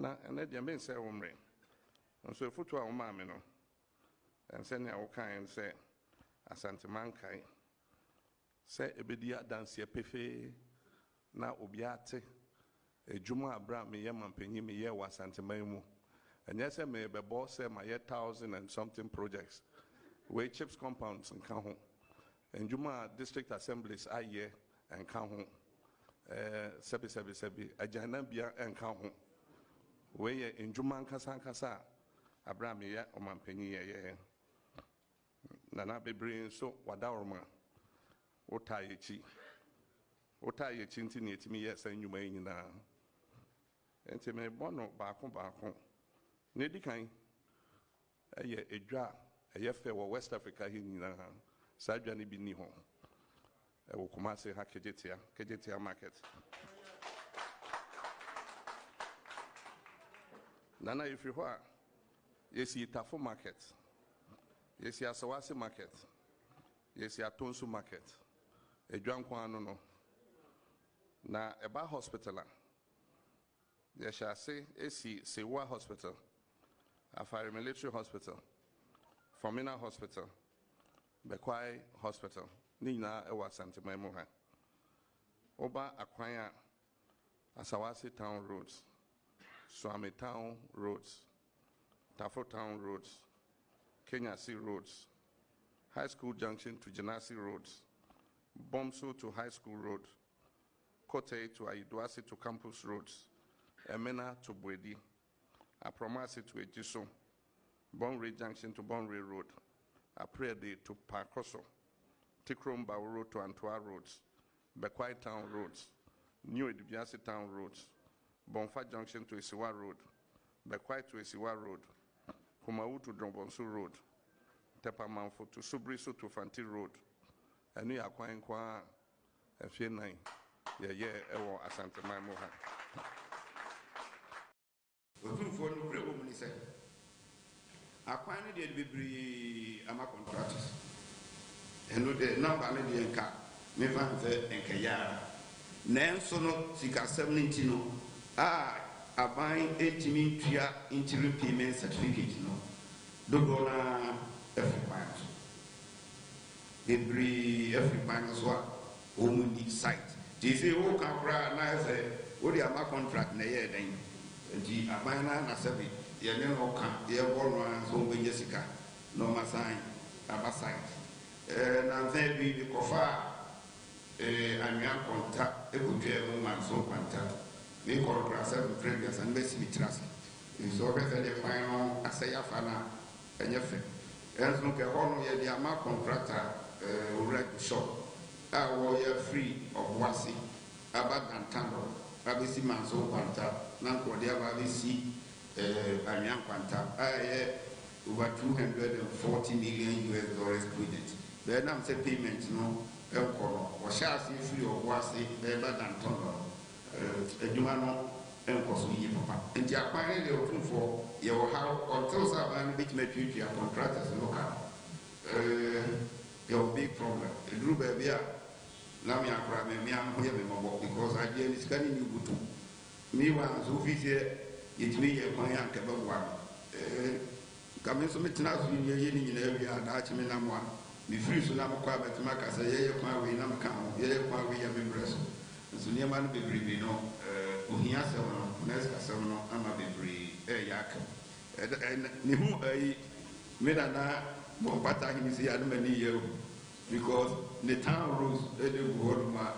na ene de me say womre nso foto a woma me no ense ne wo kan say asante mankai say ebedi adanse pefe na obi ate ejuma abra me ye mampanyi me ye wa asante man mu enye say me bebo say my 1,000 and something projects we chips compounds and kan ho enjuma district assemblies aye and kan ho sebi ajana bia and kan ho we ye enjuma nkasa Abraham ye omampanyi ye nana bebre so wadaworma otayechi nti ne etimi ye san nyuma nyina enti me bono baako ne dikan eye edwa eye fe wo West Africa hi nyina sa adwa ne bi ni ho e wo Kumasi ha kejetia market nana if you are yes Itafo market yes Asawasi market yes Atonsu market edwa nkwa no na eba hospital they shall say esi Sewa hospital Afari military hospital Formina hospital Bekwai hospital nina ewa Santima mu ha oba akwan Asawasi town roads Swami town roads Tafo town roads Kenya Sea roads High School Junction to Janasi roads Bomso to High School road Kote to Aiduasi to Campus roads Emena to Bwedi Apromasi to Ejiso Bonre Junction to Bonre road Aprede to Parkoso Tikromba road to Antwa roads Bekwai town roads New Edibiasi town roads Bonfa Junction to Isiwa road Bekwai to Isiwa road Kumau to Drombonsu road Tepamanfo to Subriso to Fanti road Enu yakwan kwa efie 9 ye ewo Asante Maimo ha Otumfo no kure wo muni se akwan ne de bibiri ama contractors eno de number me de enka me fa se enka ya nenso no sika 70 no aban etimi ntua interim payment certificate no dodo na African bibiri African so o muni site they say o kan kra na se o de ama contract na ye den di abana na sabi ye ne no kan ye bolo an so benye sika no masan abasite na nze bi kofa anya konta e ko tue mo man so konta me ko kra sabi previous and besi mi trust so be fe de kwan no asaya fa na enye fe enso ke hono ye di ama contractor already shop wo ye free of wasi abadan tando abesi manso kwanta na nkode abesi anyan kwanta over 240 million US dollars project be na say payment no enkono o sha si free of wasi abadan tando adwuma no enkoso yi papa enti akwan de otumfo ye wo ha until saban bit metwitwa contractors local your big problem the group be na me akra me am hoye me mobo because I dey niskani ni butu me wan so fizie yetimi ye kwan ya nkebe bwa kamen so metina so ye ni nyina wi ada achi me na mo me free so na mkwa betima ka se ye kwan we na mka ho ye kwan we ya me breso so ne ma no bebrebe no ohia se no next ka se no ama bebre ya aka ni hu me na mo pata hini se ya no mani ye because the town rules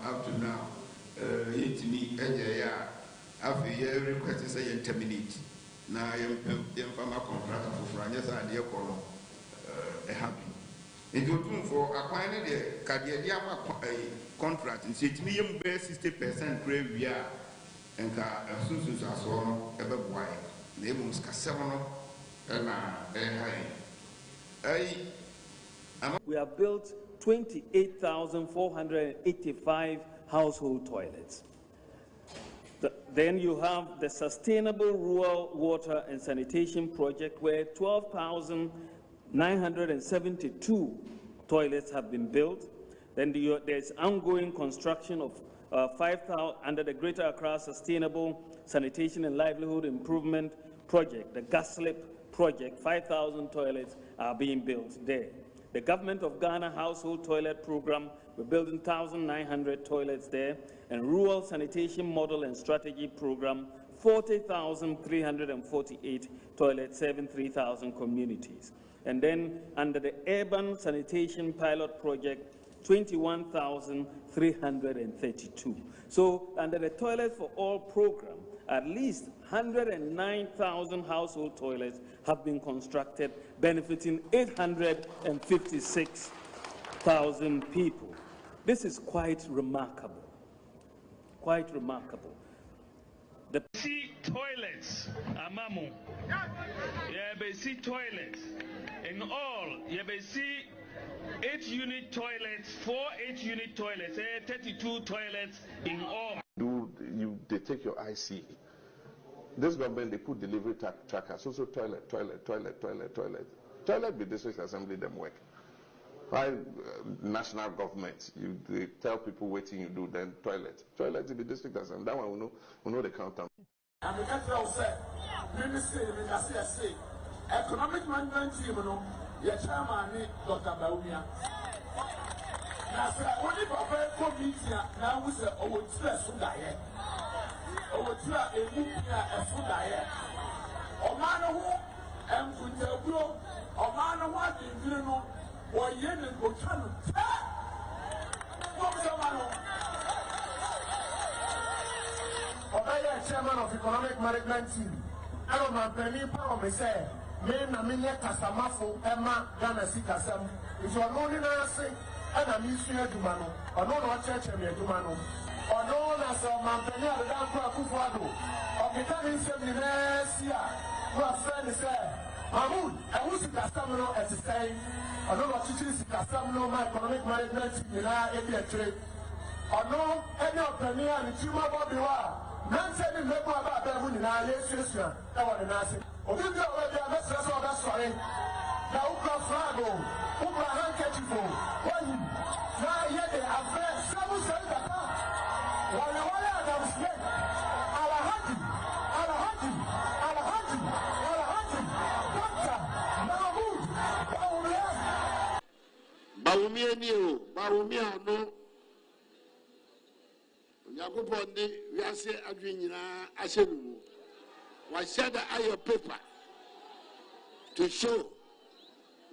up to now it me ya after year request say terminate na yem farmer contract for France and dey call happy it do for acquire the career contract and say it me yem be 60% grade we are enka asusu aso no ebe boy na emu ska 7 no na high we have built 28,485 household toilets. Then you have the Sustainable Rural Water and Sanitation Project, where 12,972 toilets have been built. Then there's ongoing construction of under the Greater Accra Sustainable Sanitation and Livelihood Improvement Project, the GASLIP project, 5,000 toilets are being built there. The Government of Ghana Household Toilet Program, we're building 1,900 toilets there, and Rural Sanitation Model and Strategy Program, 40,348 toilets, serving 3,000 communities. And then under the Urban Sanitation Pilot Project, 21,332. So under the Toilets for All program, at least 109,000 household toilets have been constructed, benefiting 856,000 people. This is quite remarkable. Quite remarkable. The toilets, Amamu. Yabesi toilets. In all, Yabesi 8-unit toilets, 4 8-unit toilets, 32 toilets in all. They take your IC. This government, they put delivery trackers, also toilet. Toilet be district assembly them work. Why national government, they tell people what you do, then toilet in the district assembly. That one we know the count. And the capital said, Ministry Economic Management Team, your chairman, Dr. Baumia. Now, only for committee now we say, oh, it's less food diet. Oh, it's not a food diet. Oh, man, who and Kuntabro, oh, man, what you know, or Yen and Botano. Chairman of Economic Management Team. I don't know, Penny Power, me say, men a minute Casamafo, Emma, Ghana Sikasam. If you are known in a say, and a ministry of Dumano, or no church and Dumano, or known as a Mampania, the Danko Kufuado, or the Canin Seminaria, who are friends there. Mahmoud, I was in Casamano as a say, or no teaching Casamano, my economic management team, in our area trade, or no any of Penny and Chima Bobiwa. Nancy make more about them in our legislation. That was the Nancy. Obviously, already a message of that story. Now, Uka Frago, Uka Handkerchief, one. Now, yet they have read several cents. While you want to have spent, Alahaji, Doctor, Mahmoud, Baumia, no. Yakupondi, we are saying, Adriana, Ashenu. Why said I paper to show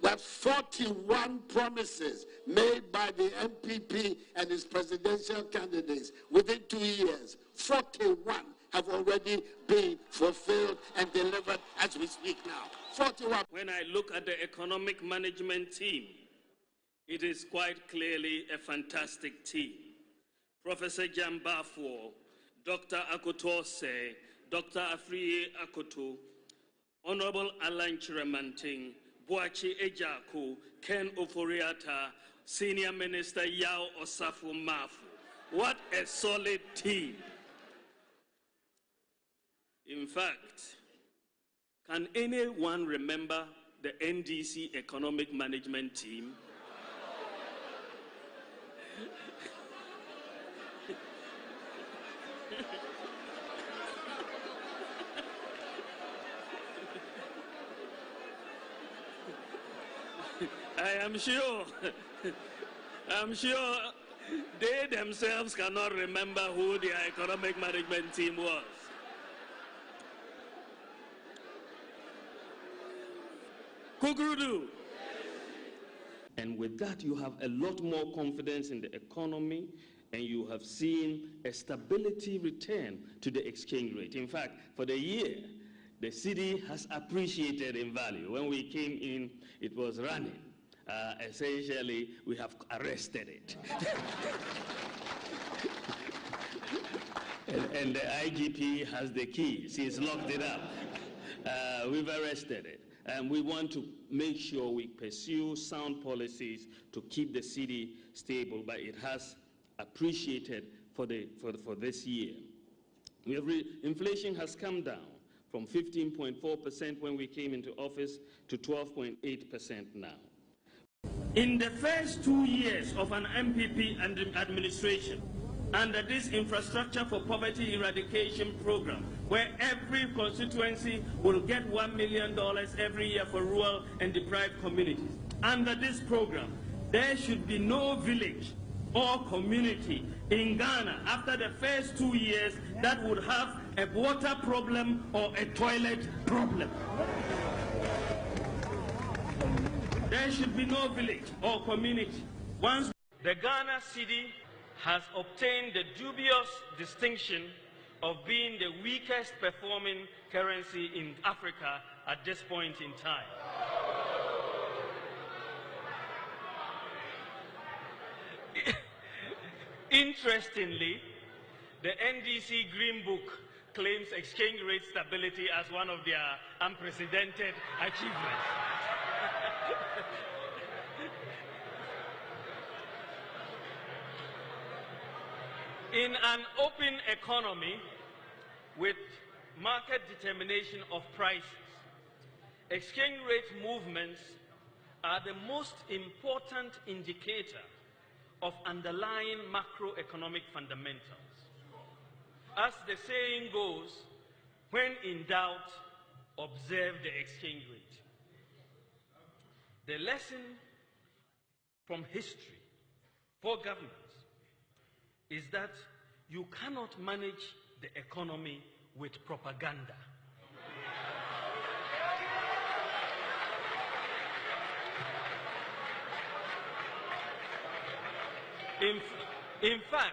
that 41 promises made by the MPP and its presidential candidates within 2 years, 41 have already been fulfilled and delivered as we speak now. 41. When I look at the economic management team, it is quite clearly a fantastic team. Professor Jambafo, Dr. Akotose, Dr. Afriye Akoto, Honorable Alan Chiramanting, Boachi Ejaku, Ken Oforiata, Senior Minister Yao Osafo Mafu. What a solid team. In fact, can anyone remember the NDC economic management team? I'm sure they themselves cannot remember who their economic management team was. Kukurudu. And with that, you have a lot more confidence in the economy, and you have seen a stability return to the exchange rate. In fact, for the year, the cedi has appreciated in value. When we came in, it was running. Essentially, we have arrested it. and the IGP has the keys. He's locked it up. We've arrested it. And we want to make sure we pursue sound policies to keep the cedi stable, but it has appreciated for this year. Inflation has come down from 15.4% when we came into office to 12.8% now. In the first 2 years of an MPP administration, under this Infrastructure for Poverty Eradication program, where every constituency will get $1 million every year for rural and deprived communities. Under this program, there should be no village or community in Ghana after the first 2 years that would have a water problem or a toilet problem. There should be no village or community. Once the Ghana cedi has obtained the dubious distinction of being the weakest performing currency in Africa at this point in time. Interestingly, the NDC Green Book claims exchange rate stability as one of their unprecedented achievements. In an open economy with market determination of prices, exchange rate movements are the most important indicator of underlying macroeconomic fundamentals. As the saying goes, when in doubt, observe the exchange rate. The lesson from history for governments is that you cannot manage the economy with propaganda. In fact,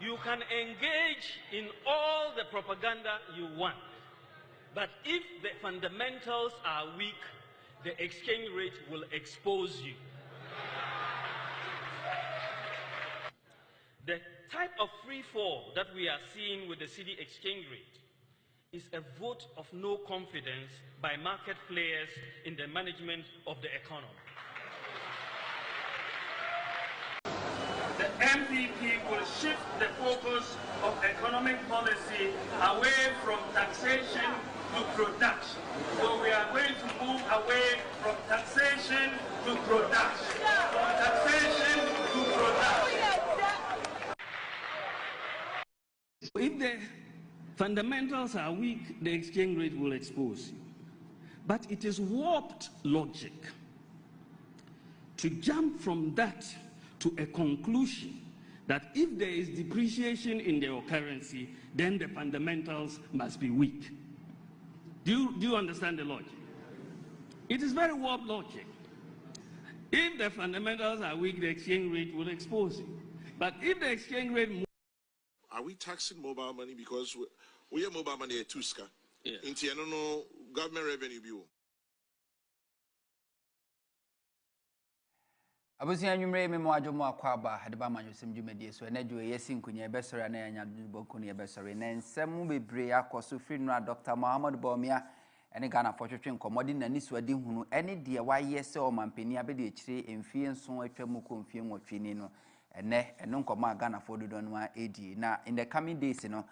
you can engage in all the propaganda you want, but if the fundamentals are weak, the exchange rate will expose you. The type of free fall that we are seeing with the cedi exchange rate is a vote of no confidence by market players in the management of the economy. The MPP will shift the focus of economic policy away from taxation to production. So we are going to move away from taxation to production. From taxation to production. If the fundamentals are weak, the exchange rate will expose you. But it is warped logic to jump from that to a conclusion that if there is depreciation in your currency, then the fundamentals must be weak. Do you understand the logic? It is very warped logic. If the fundamentals are weak, the exchange rate will expose you. But if the exchange rate... Are we taxing mobile money because we have mobile money at Tuska? Yeah. Into no government revenue bill. Abusia nwumre me mo adwomo akwaba hadeba Amanyosem dwumadi so na dwo yesin kunya besore na anya dubonku ne besore na nsem bebre akoso firi no Dr. Muhammad Bawumia ene Ghana fotwetwe nkomodi na nisuadi hunu ene de waye se o mampani abede ekire emfie nso atwamu ko mfie nwotwe ni no ene nkomo Ghana fododo no edi na in the coming days no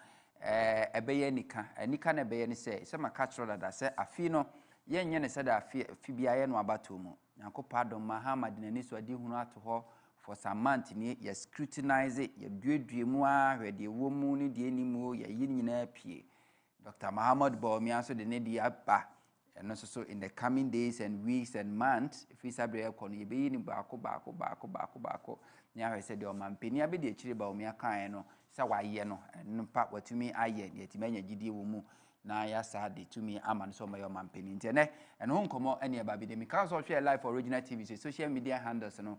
ebeye nika na ebeye ni se maka chro da se afi no yenye ne se da afi bia ye no abato mu Nyankopɔn adom Muhammad na nisuadi hunu ato ho for some month ni ya scrutinize ya duedue mu a hwede wo mu ni de animu ya yi nyina pie Dr. Muhammad Bawumia so de ne di aba eno so in the coming days and weeks and months if we sabre ekono ye be ni baako nya hwe se de o mampeni abede akire Bawumia kan no sa waye no npa watumi aye de atimanya gidie wo mu na ya sade tumi amane so mayo mampeni ntene eno nkomo ene ba bi de because of share live original TV so social media handles no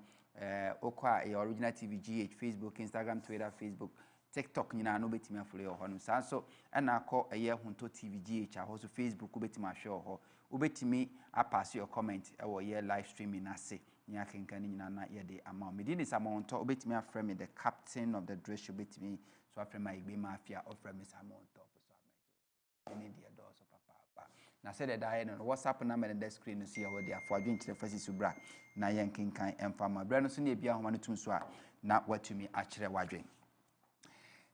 okwa e original TV GH Facebook Instagram Twitter Facebook TikTok nyina no betimi afolo yo hono sa so ena akọ eye Huntor TV GH aho so Facebook betimi ahwe ho obetimi apass your comment e wo ye live streaming ase nya kenkan nyina na ye de ama me di Huntor obetimi aframe me the captain of the dress show betimi so aframe my igbe mafia oframe me Huntor any dia do so papa na said that no WhatsApp number in the screen no see how they afọ adwentire fasi subra na ye kenkan emfama bra no so na ebia homa no tun so a na watumi akire wadwen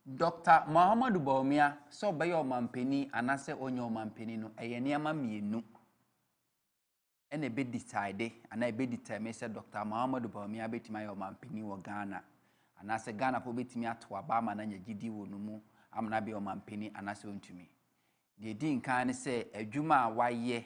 Dr. Muhammad Bawumia so be your mampeni anase onye o mampeni no eye niama mienu and a bit decided, and I be determined, said Dr. Muhammad Bawumia bet my old man Penny or Ghana. And as a Ghana for bit me at Wabama and a GD Wunumu, I'm not be on man Penny and as soon to me. The Dean kind say a Juma why ye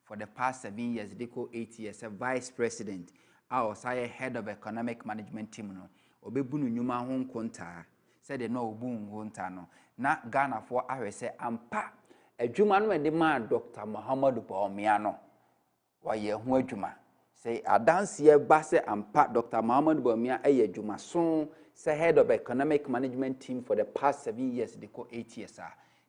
for the past 7 years, they call 8 years, a vice president. I was head of economic management team. No, Obebunu Numa Hong Konta said they no boom Hontano. Na Ghana for I say, Ampa a Juma when the man Dr. Muhammad Bawumia. Why ye Juma? Say, I dance here, Basse and Pat Dr. Muhammad Bawumia, a Juma soon, say head of economic management team for the past 7 years, they call 8 years.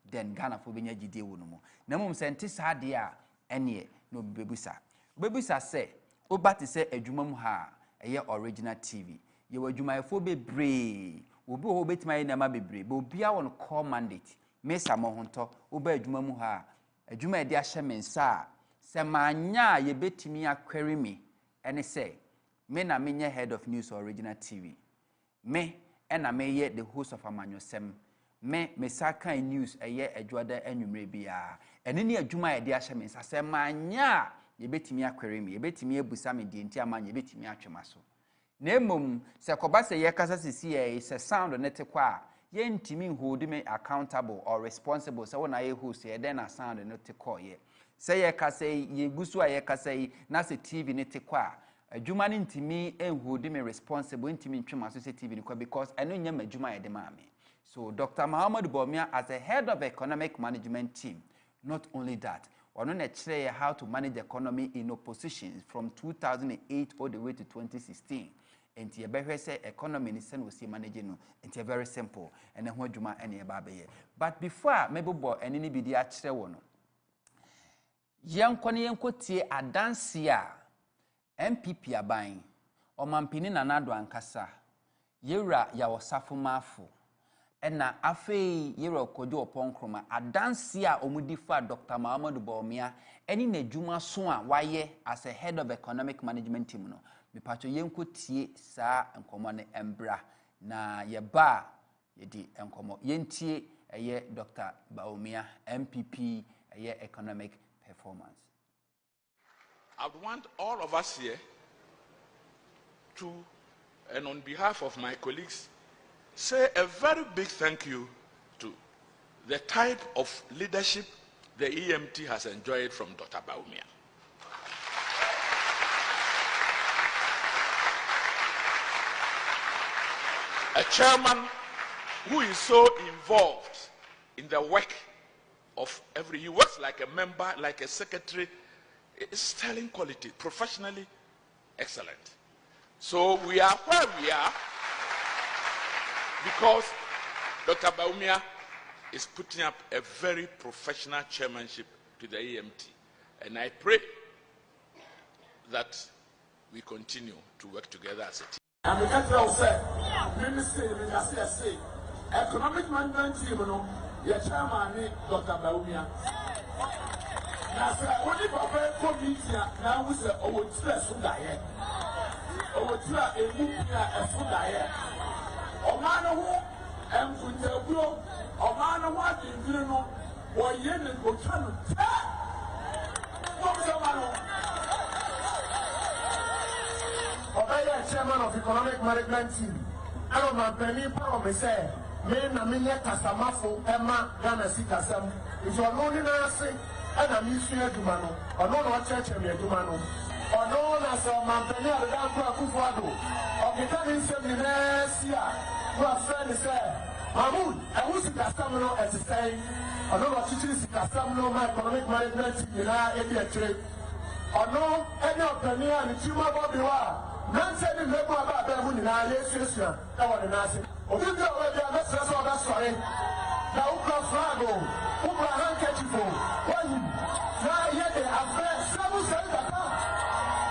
Then Ghana for Benya Gide Wunumo. Namum scientists had ya, any no bebusa. Bebusa say, Obati say a Juma Muha, a year original TV. You were Juma phobe brave. Ubu obet my name be brave, but be on call mandate. Mesa Huntor, Ube Juma Muha, a Juma dia shaman sa. Se manya ye betimi query me and say me na me head of news original TV me and I may yet the host of Amanyosem me saka news a year adwada enwumre bia and any adwuma e de ahye se manya ye betimi query me ye betimi ebusa me de nti amanya ye betimi atwema so na emom se koba se ye kasa sisi ye se sound ne te kwa ye ntimi hold me accountable or responsible so na ye host ye den na sound ne te kwa ye say ye kase ye gusu a ye kase na se TV ne te kwa adwuma ne ntimi hold me responsible ntimi ntwema so se TV ne kwa because eno nyam adwuma ye de ma me. So Dr. Muhammad Bawumia as a head of economic management team, not only that, ono na kire how to manage the economy in opposition from 2008 all the way to 2016. And ye behwe say economy ni sen we managing no and very simple and ho adwuma ene e ba be ye. But before maybe bo ene ni bidi a kire wo no yenkotie adanse a MPP aban omampini nanado ankasa yewura ya wosafo mafu ena afei yewura kodo oponkroma adanse a omudi fa Dr. Muhammad Bawumia eni na dwuma so a waye as a head of economic management team no mepacho yenkotie saa enkomo ne embra na ye ba yedi enkomo yentie eye Dr. Bawumia MPP eye economic performance. I want all of us here to, and on behalf of my colleagues, say a very big thank you to the type of leadership the EMT has enjoyed from Dr. Bawumia. A chairman who is so involved in the work of he works like a member, like a secretary. It's sterling quality, professionally excellent. So we are where we are because Dr. Bawumia is putting up a very professional chairmanship to the EMT. And I pray that we continue to work together as a team. And the country said, Ministry, economic management team, your chairman, Dr. Bawumia. Now, sir, when you go to meet now we say, oh, it's less food diet. Oh, it's not a movie, a food diet. Oh, man, who and for the blow, oh, man, what you know, or yen and go channel. What's the man? Obey chairman of economic management team. I don't know, Penny Power, me say. Men na minye kasamafo ema Ghana si kasam nso no ni na ase na mi su aduma no ono na ocheche mi aduma no ono na so mampani ada kwa kufu ado okita ni nsem ni na sia wa friend say Mahmoud e wusi kasam no etesai ono na chichiri si kasam no my economic management ni na ebi etre ono ene opani ani chima bobi wa nanse ni mebo aba ba mu ni na yesu e won na ase obi bi o we dia message so da sorry na ukra flago ukra handkerchief why na ye de affair sabu sai da ka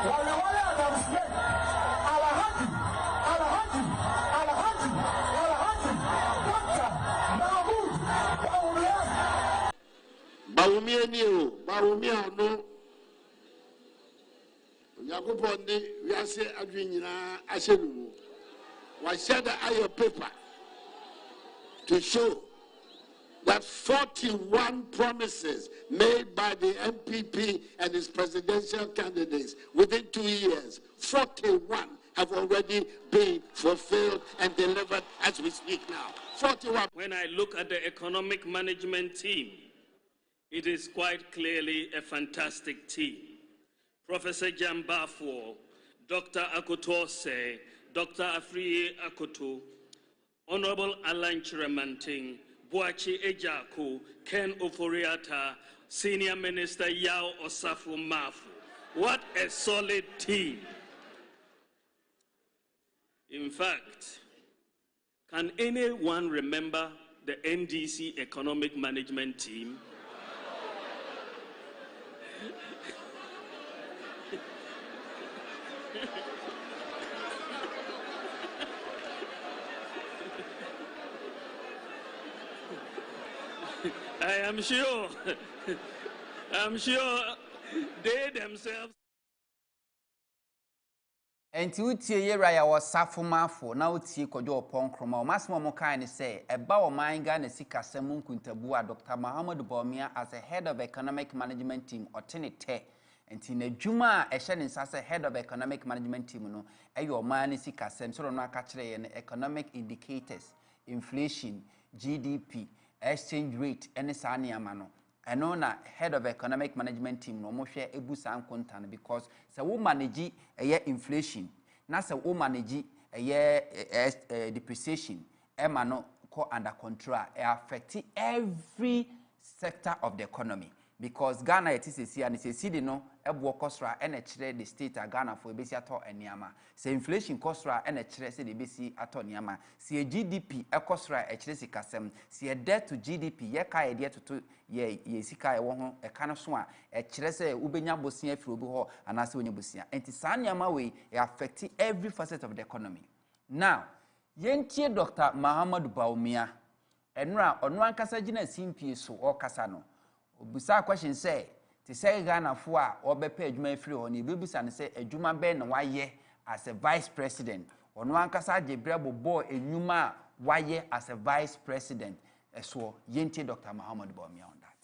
wala adam smith alhaji Dr. Mahmoud Bawumia ni o Bawumia no Yakupon de wiase adwinyina ahyenu wa share the paper to show that 41 promises made by the MPP and its presidential candidates within 2 years, 41 have already been fulfilled and delivered as we speak now. 41. When I look at the economic management team, it is quite clearly a fantastic team. Professor Jambafuo, Dr. Akutose, Dr. Afriye Akoto, Honorable Alan Chiramanting, Boachi Ejaku, Ken Oforiata, Senior Minister Yao Osafo Mafu. What a solid team. In fact, can anyone remember the NDC economic management team? I'm sure they themselves. Enti utie yera ya wasafo mafo na utie kodwo opon o masimo mo kan ne say eba o man ga na sika semu nkuntabu a Dr. Muhammad Bawumia as a head of economic management team otenete enti na dwuma a ehye ne nsase head of economic management team no eyo man ne sika sem so no aka kire ye ne economic indicators, inflation, GDP, exchange rate ene sa ne amano eno na head of economic management team no mo hwe ebusa nkontan because se wo manage inflation na se wo manage depreciation ema no ko under control affect every sector of the economy because Ghana it is see and say see no ebo kosra ene kire the state of Ghana for ebesi ato eniama se inflation kosra ene kire se de besi ato eniama se GDP ekosra e kire sikasem se debt to GDP ye ka e de to ye sika e wo ho e ka no so a e kire se ubenya bosia afiri obi ho anase onya bosia enti sa eniama we e affect every facet of the economy. Now yentie Dr. Muhammad Bawumia enura onu ankasa gina simpie so o kasa no obusa question say ti say Ghana fo a obepa adwuma afiri ho ne bebusa ne say adwuma be na waye as a vice president onu ankasa jebre bobo enwuma waye as a vice president eso yenti Dr. Muhammad Bawumia on that.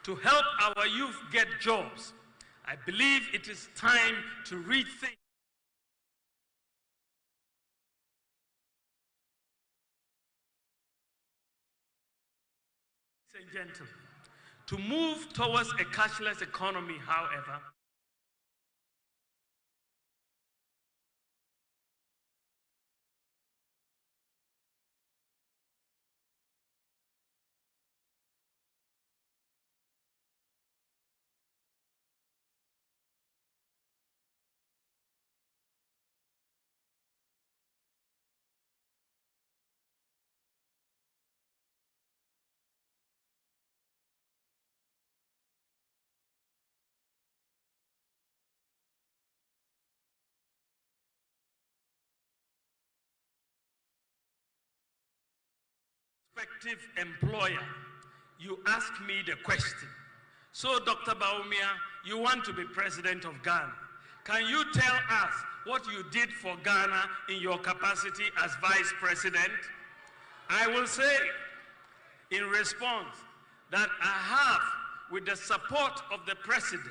To help our youth get jobs, I believe it is time to rethink and gentlemen, to move towards a cashless economy, however, prospective employer, you ask me the question. So, Dr. Bawumia, you want to be president of Ghana. Can you tell us what you did for Ghana in your capacity as vice president? I will say in response that I have, with the support of the president,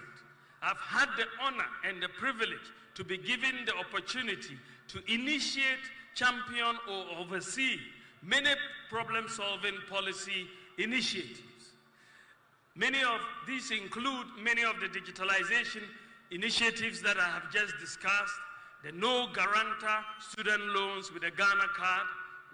I've had the honor and the privilege to be given the opportunity to initiate, champion, or oversee many problem-solving policy initiatives. Many of these include many of the digitalization initiatives that I have just discussed, the no guarantor student loans with a Ghana card,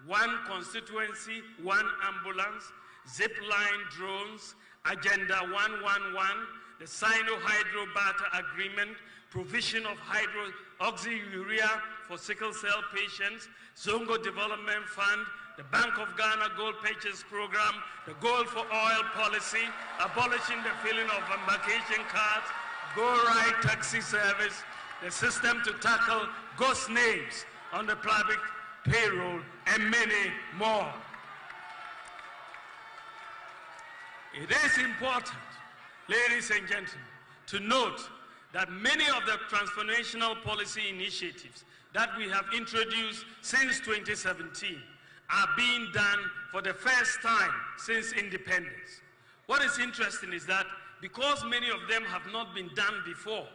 one constituency, one ambulance, zipline drones, Agenda 111, the Sino-Hydro Barter Agreement, provision of hydroxyurea for sickle cell patients, Zongo Development Fund, the Bank of Ghana Gold Purchase Program, the Gold for Oil Policy, abolishing the filling of embarkation cards, Go Right Taxi Service, the system to tackle ghost names on the public payroll, and many more. It is important, ladies and gentlemen, to note that many of the transformational policy initiatives that we have introduced since 2017 are being done for the first time since independence. What is interesting is that because many of them have not been done before,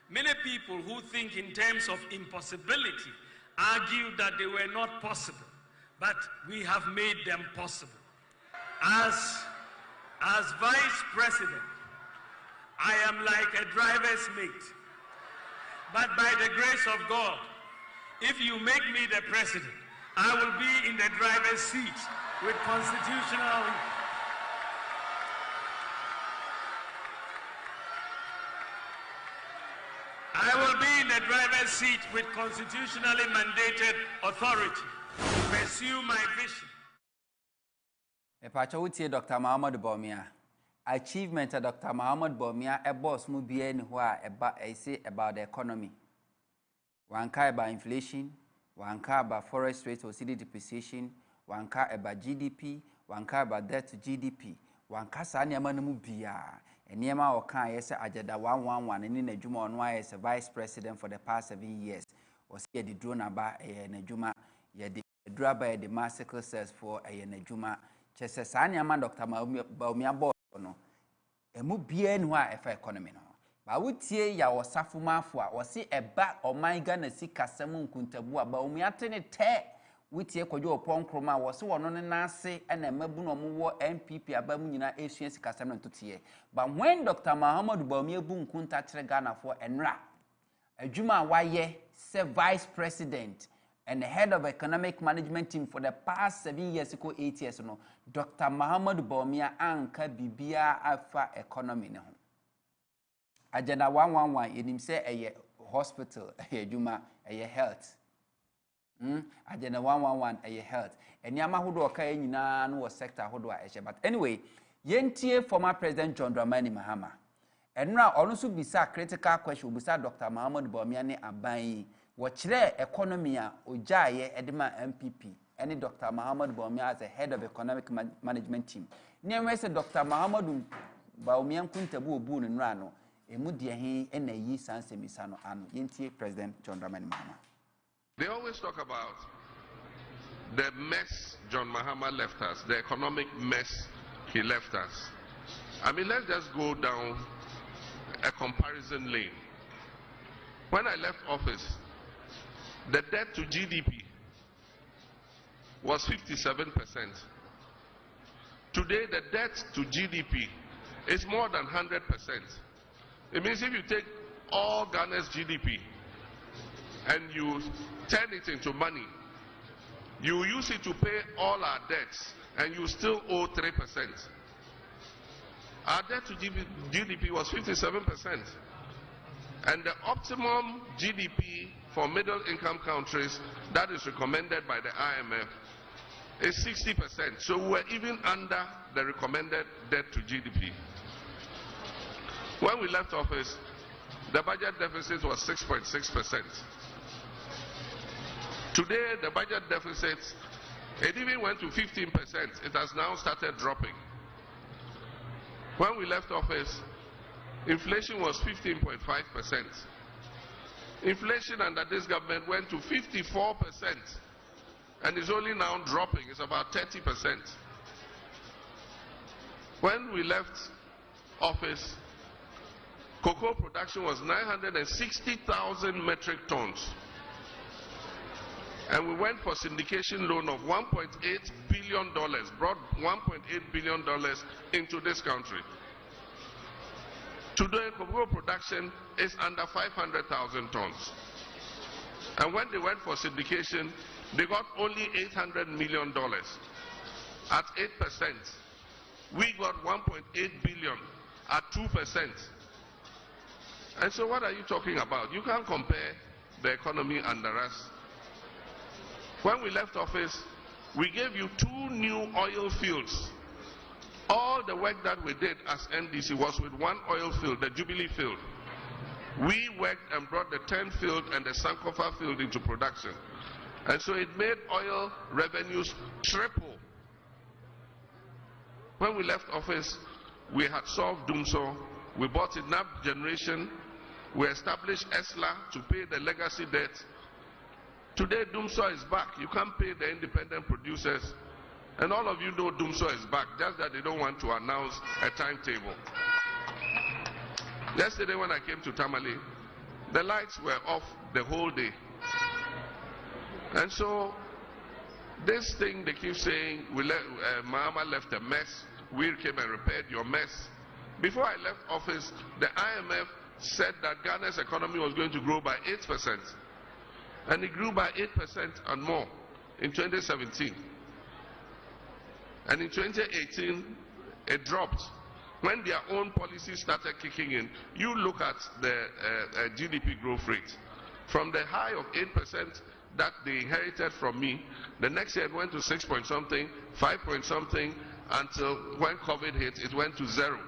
many people who think in terms of impossibility argue that they were not possible, but we have made them possible. As vice president, I am like a driver's mate. But by the grace of God, if you make me the president, I will be in the driver's seat with constitutional. I will be in the driver's seat with constitutionally mandated authority to pursue my vision. Epacha utie Dr. Muhammad Bawumia. Achievement of Dr. Muhammad Bawumia a boss mu bia ni ho a say about the economy. Wanka about inflation, wanka about forest rate or city depreciation, wanka about GDP, wanka about debt to GDP, wanka sa niama no mu bia. Eniema okan yes agenda 111 ni na djuma ono as a vice president for the past 7 years. Was here the drone aba na djuma ye the draba the massacre cells for na djuma. Chese sa niama Dr. Bawumia boss no. Emu bia ni ho a efa economy no. Ba wutie ya wasafo mafo a wose eba omaiga na sika samu nkuntabu a Bawumia tene te wutie kwadwo opon wose wono ne nase na mabu no mo MPP abamu nyina esua sika samu ntotie. But when Dr. Muhammad Bawumia bu nkunta kire Ghana for enra adwuma waye se vice president and the head of economic management team for the past 7 years ago 8 years no Dr. Muhammad Bawumia anka bibia afa economy ne ho. Agenda 111 yenim say eye hospital eye adwuma eye health. Agenda 111 eye health. Eniama hodo oka nyina no wo sector hodo a ehye. But anyway, yentie former President John Dramani Mahama. Enra ono so bisa critical question bisa Dr. Muhammad Bawumia ne aban wo kire economy a ojaye edema MPP any Dr. Muhammad Bawumia as a head of economic management team. Niamwe se Dr. Muhammad Bawumia kuntabu obu no nra no emu de he na yi sansemisa no ano yentie President John Dramani Mahama. They always talk about the mess John Mahama left us, the economic mess he left us. I mean, let's just go down a comparison lane. When I left office, the debt to GDP was 57%. Today, the debt to GDP is more than 100%. It means if you take all Ghana's GDP and you turn it into money, you use it to pay all our debts and you still owe 3%. Our debt to GDP was 57%. And the optimum GDP for middle income countries that is recommended by the IMF is 60%. So we're even under the recommended debt to GDP. When we left office, the budget deficit was 6.6%. Today, the budget deficit, it even went to 15%. It has now started dropping. When we left office, inflation was 15.5%. Inflation under this government went to 54% and is only now dropping. It's about 30%. When we left office, cocoa production was 960,000 metric tons. And we went for syndication loan of $1.8 billion, brought $1.8 billion into this country. Today, cocoa production is under 500,000 tons. And when they went for syndication, they got only $800 million. At 8%, we got 1.8 billion at 2%. And so what are you talking about? You can't compare the economy under us. When we left office, we gave you 2 new oil fields. All the work that we did as NDC was with 1 oil field, the Jubilee field. We worked and brought the 10 field and the Sankofa field into production. And so it made oil revenues triple. When we left office, we had solved Dumso. We bought enough generation. We established ESLA to pay the legacy debt. Today, Doomsaw is back. You can't pay the independent producers. And all of you know Doomsaw is back, just that they don't want to announce a timetable. Yesterday when I came to Tamale, the lights were off the whole day. And so, this thing they keep saying, Mahama left a mess, we came and repaired your mess. Before I left office, the IMF said that Ghana's economy was going to grow by 8%. And it grew by 8% and more in 2017. And in 2018, it dropped. When their own policies started kicking in, you look at the GDP growth rate. From the high of 8% that they inherited from me, the next year it went to 6 point something, 5 point something, until when COVID hit, it went to 0.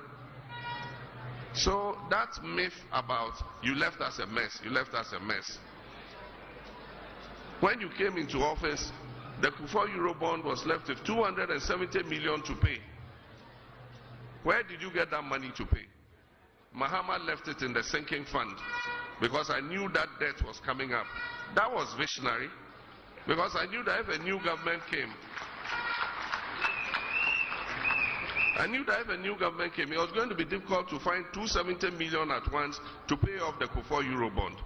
So that myth about you left us a mess, you left us a mess. When you came into office, the Kufuor Eurobond was left with 270 million to pay. Where did you get that money to pay? Mahama left it in the sinking fund because I knew that debt was coming up. That was visionary because I knew that if a new government came, it was going to be difficult to find 270 million at once to pay off the Kufuor Eurobond.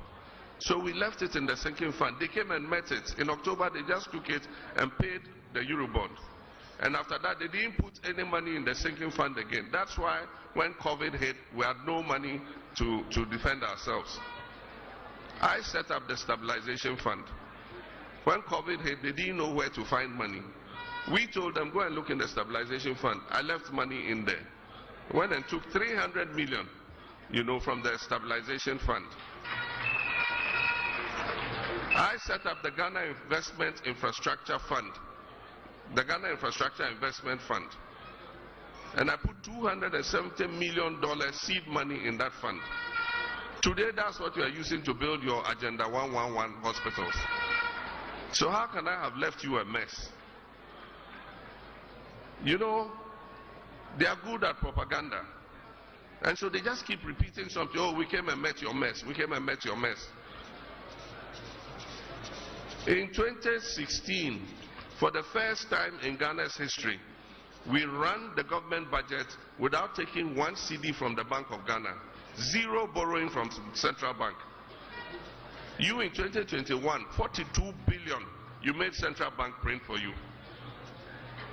So we left it in the sinking fund. They came and met it. In October, they just took it and paid the Eurobond. And after that, they didn't put any money in the sinking fund again. That's why when COVID hit, we had no money to defend ourselves. I set up the stabilization fund. When COVID hit, they didn't know where to find money. We told them, go and look in the stabilization fund. I left money in there. Went and took 300 million, from the stabilization fund. I set up the Ghana Investment Infrastructure Fund, the Ghana Infrastructure Investment Fund. And I put $270 million seed money in that fund. Today, that's what you are using to build your Agenda 111 hospitals. So how can I have left you a mess? They are good at propaganda. And so they just keep repeating something. Oh, we came and met your mess. We came and met your mess. In 2016, for the first time in Ghana's history, we ran the government budget without taking one CD from the Bank of Ghana. Zero borrowing from Central Bank. You in 2021, 42 billion, you made Central Bank print for you.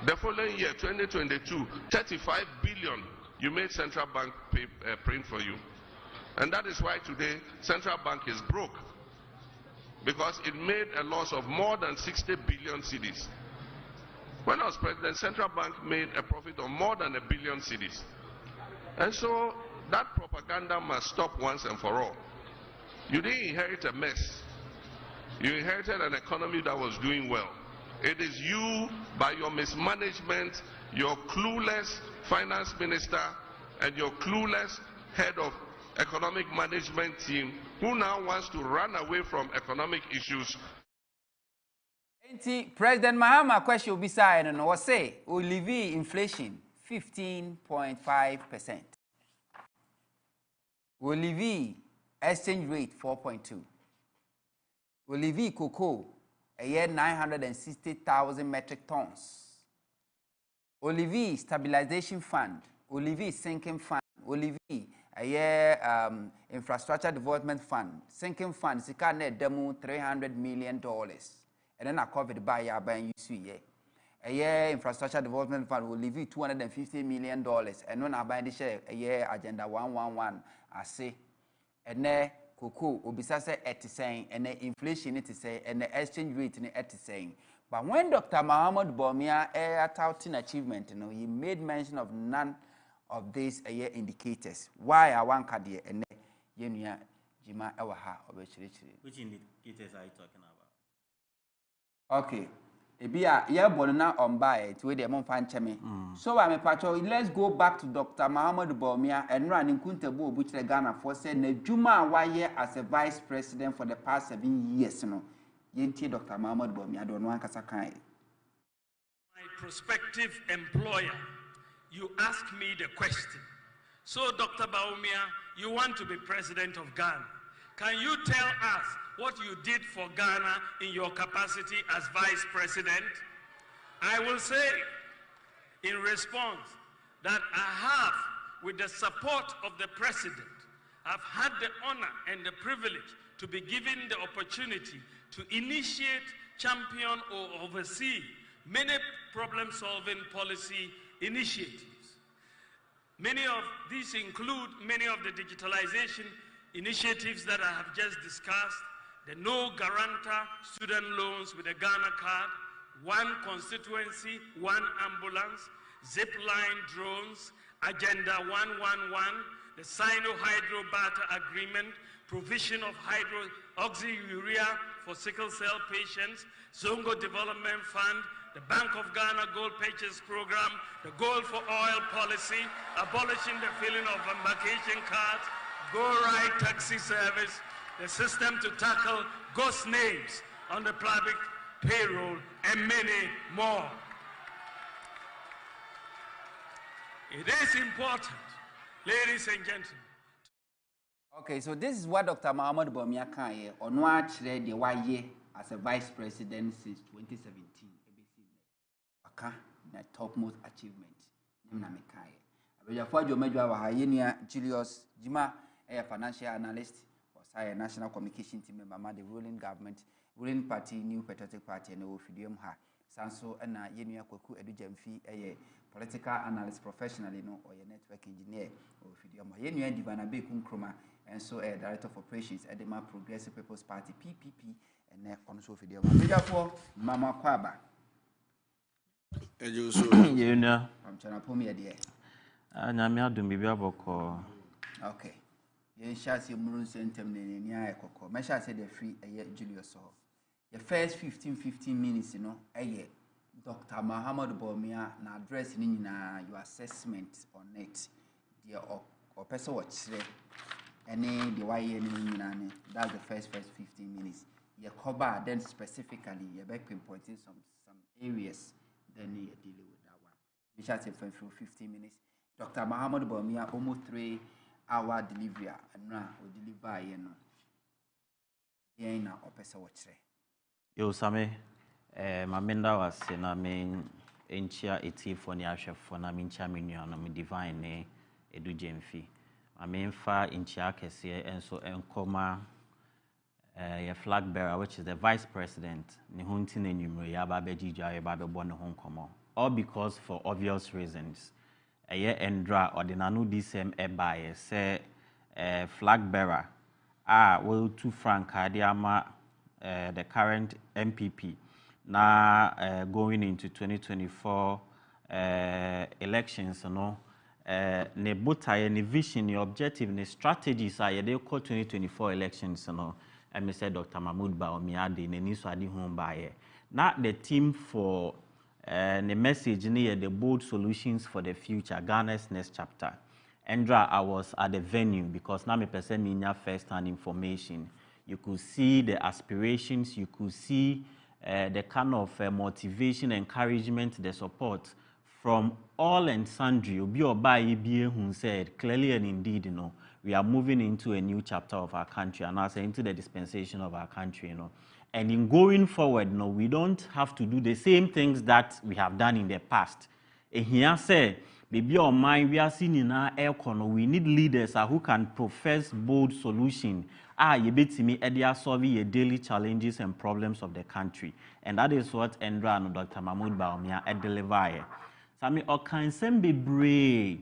The following year, 2022, 35 billion, you made Central Bank print for you. And that is why today, Central Bank is broke. Because it made a loss of more than 60 billion cedis. When I was president, Central Bank made a profit of more than 1 billion cedis. And so that propaganda must stop once and for all. You didn't inherit a mess. You inherited an economy that was doing well. It is you, by your mismanagement, your clueless finance minister, and your clueless head of economic management team, who now wants to run away from economic issues. President Mahama question will be signed and was say, Olivier inflation 15.5%. Olivier exchange rate 4.2. Olivier cocoa a year 960,000 metric tons. Olivier stabilization fund. Olivier sinking fund. Olivier a year infrastructure development fund. Sinking fund sika net demo $300 million. And then I covered by ya by you a year infrastructure development fund will leave you $250 million. And when I buy the share a year agenda 111, I say, and then cocoa will be say 80 and the inflation it is say and the exchange rate in 80. But when Dr. Mahama Bawumia air touting achievement, he made mention of none of these indicators. Why I want Kadia and Yenia Jima Ewaha or which indicators are you talking about? Okay. Ebia ye bonana on by it with the monfan cheme. So I'm a patro. Let's go back to Dr. Mahama Bawumia and run in Kuntebu, which the Ghana for said Juma Waye as a vice president for the past 7 years. Yenti Dr. Mahama Bawumia don't want Kasakai. My prospective employer, you ask me the question. So, Dr. Bawumia, you want to be president of Ghana. Can you tell us what you did for Ghana in your capacity as Vice President? I will say in response that I have, with the support of the President, I've had the honor and the privilege to be given the opportunity to initiate, champion, or oversee many problem-solving policy initiatives. Many of these include many of the digitalization initiatives that I have just discussed, the no guarantor student loans with a Ghana card, one constituency, one ambulance, zipline drones, Agenda 111, the Sino-Hydro Barter Agreement, provision of hydroxyurea for sickle cell patients, Zongo Development Fund, the Bank of Ghana Gold Purchase Program, the Gold for Oil policy, abolishing the filling of embarkation cards, Go Ride taxi service, the system to tackle ghost names on the public payroll, and many more. It is important, ladies and gentlemen. Okay, so this is what Dr. Mohamed Bawumia can here on what the YA as a vice president since 2017. Okay, the topmost achievement. Julius Jima, a financial analyst, was a national communication team member, the ruling government, ruling party, New Patriotic Party, and Ophidium Ha. Sanso and Yenia Kwaku Edujemfi, a political analyst professionally, no, or a network engineer, or Ophidium. Yenia Divana Bekum Kroma, and so a director of operations at the Progressive People's Party, PPP, and also Ophidium. Therefore, Mama Kwaba. You know, I'm trying to pull me a dear. Namia do me boko. Okay. Yen shall see Murun Sentem Nenia Coco. Mesha said the free a year Julius. The first 15 minutes, you know, a year. Dr. Mohamed Bawumia na address in your assessment on it. The or person watch any the YN. That's the first 15 minutes. You cover then specifically you're back pinpointing some areas. Then you deal with that one. We shall say for 15 minutes. Dr. Mohamed Bawumia almost 3 hour delivery and now we deliver now or person watch. Yo same mamenda was na me enchia eti for ni ahwefo na me nchia menua na me divine ne edu jemfi mame mfa enchia kese enso enkoma your flag bearer, which is the vice president, Nihuntin and Yaba Bejija, Babe Bonahonkomo. All because for obvious reasons. A year endra or the Nanu DCM Ebaye say flag bearer. Well, to Frank Adiama, the current MPP, now going into 2024 elections, you know. Ne buta ne vision, ne objective, ne strategies are they call 2024 elections, you know. And Mr. Dr. Mohamed Bawumia de ne so adi home by now the team for the message near the bold solutions for the future Ghana's next chapter. Andra, I was at the venue because now me person in your first-hand information. You could see the aspirations, you could see the kind of motivation, encouragement, the support from all and sundry. Obi Obaye Bie who said clearly and indeed, you know, we are moving into a new chapter of our country and also into the dispensation of our country, you know. And in going forward, you know, we don't have to do the same things that we have done in the past. And here say, baby or mine, we are seeing in our aircon, we need leaders who can profess bold solutions. You bet me, they are solving the daily challenges and problems of the country. And that is what Endra and Dr. Mohamed Bawumia deliver. So I mean, all kinds of be brave.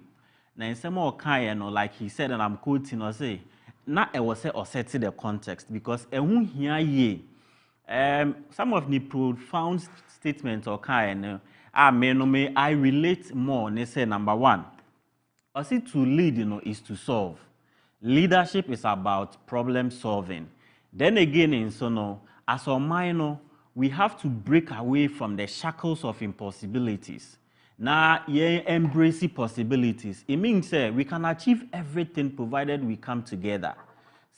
Now, in some more kind, like he said, and I'm quoting, or say, not I was say or set the context because some of the profound statements or kind, I relate more. They say number one, I see to lead, you know, is to solve. Leadership is about problem solving. Then again, in so as a minor, we have to break away from the shackles of impossibilities. Now, embrace possibilities. It means we can achieve everything provided we come together.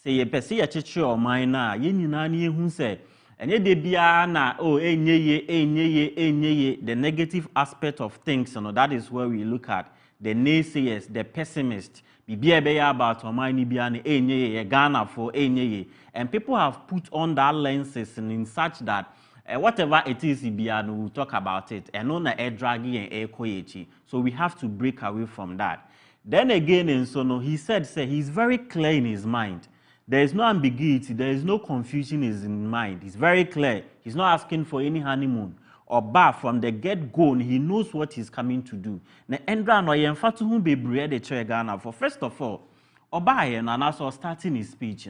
Say, you perceive a church or minor, who say, Enye de bia na enye the negative aspect of things, that is where we look at the naysayers, the pessimists. Bibia be about omani bia na enye Ghana for enye. And people have put on that lenses in such that whatever it is, we'll talk about it. And on a draggy and koyechi. So we have to break away from that. Then again, in Sono, he said, he's very clear in his mind. There is no ambiguity, there is no confusion in his mind. He's very clear. He's not asking for any honeymoon or bar from the get-go. He knows what he's coming to do. Na Endra no yemfa to hum bebre de che Ghana for. First of all, Obaye and also starting his speech,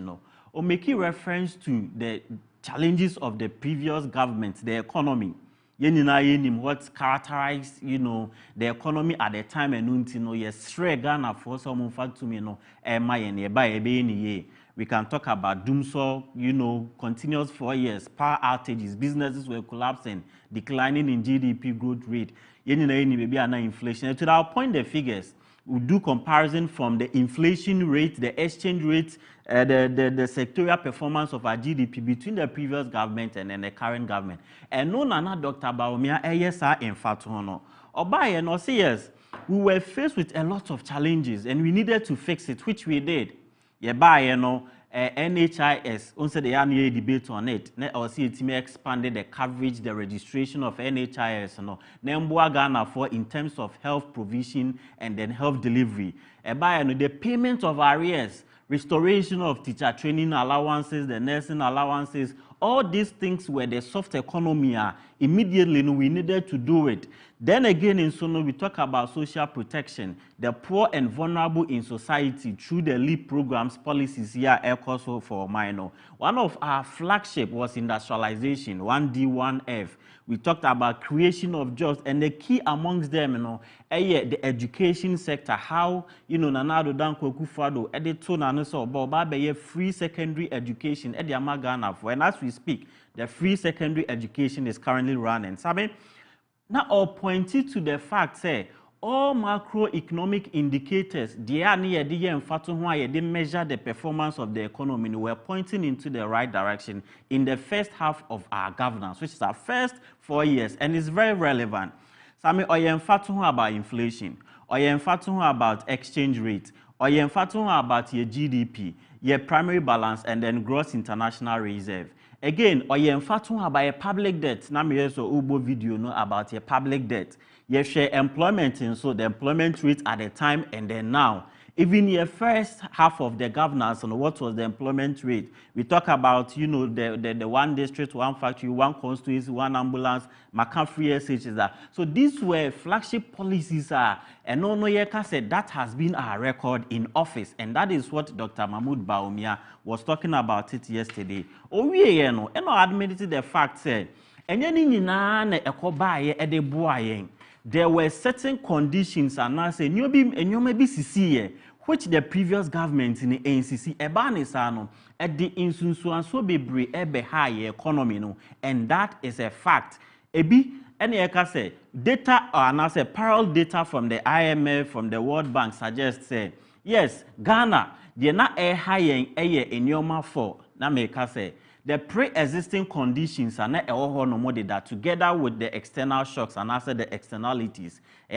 or making reference to the challenges of the previous government, the economy. What characterized, the economy at the time and yes, Ghana for some fact to me, we can talk about doomsday, continuous 4 years, power outages, businesses were collapsing, declining in GDP growth rate, inflation. And to our point, the figures, we do comparison from the inflation rate, the exchange rate, the sectorial performance of our GDP between the previous government and then the current government. And no nana Dr. Bawumia, yes, in fact, Obaye, no, say yes, we were faced with a lot of challenges and we needed to fix it, which we did. NHIS, also the annual debate on it. Or see it may expanded the coverage, the registration of NHIS, Ghana for in terms of health provision and then health delivery. The payment of arrears, restoration of teacher training allowances, the nursing allowances, all these things were the soft economy. Immediately, we needed to do it. Then again, in Sono, we talk about social protection, the poor and vulnerable in society through the LEAP programs, policies here, also for minor. One of our flagship was industrialization, 1D, 1F. We talked about creation of jobs, and the key amongst them, the education sector, how, Nanado Danko Kufado, editor Nanoso, Boba, free secondary education, Ghana for. And as we speak, the free secondary education is currently running. Now, I'll point you to the fact, all macroeconomic indicators, they measure the performance of the economy. We're pointing into the right direction in the first half of our governance, which is our first 4 years, and it's very relevant. Sami, about inflation, about exchange rate, about your GDP, your primary balance, and then gross international reserve. Again, about a public debt. Now, me also Ubo video about your public debt. You share employment, and so the employment rate at the time and then now. Even your first half of the governance, what was the employment rate? We talk about, the one district, one factory, one constituency, one ambulance, McCaffrey SH is that. So these were flagship policies, and Yeka said that has been our record in office, and that is what Dr. Mahmoud Bawumia was talking about it yesterday. Admitted the fact said, there were certain conditions and I say which the previous government in the NCC ebanisano at the insunsuan so be high economy and that is a fact. Ebi any say data or I say parallel data from the IMF, from the World Bank suggests say yes, Ghana they not a high in Yoma for na make say the pre-existing conditions are not that together with the external shocks and also the externalities. The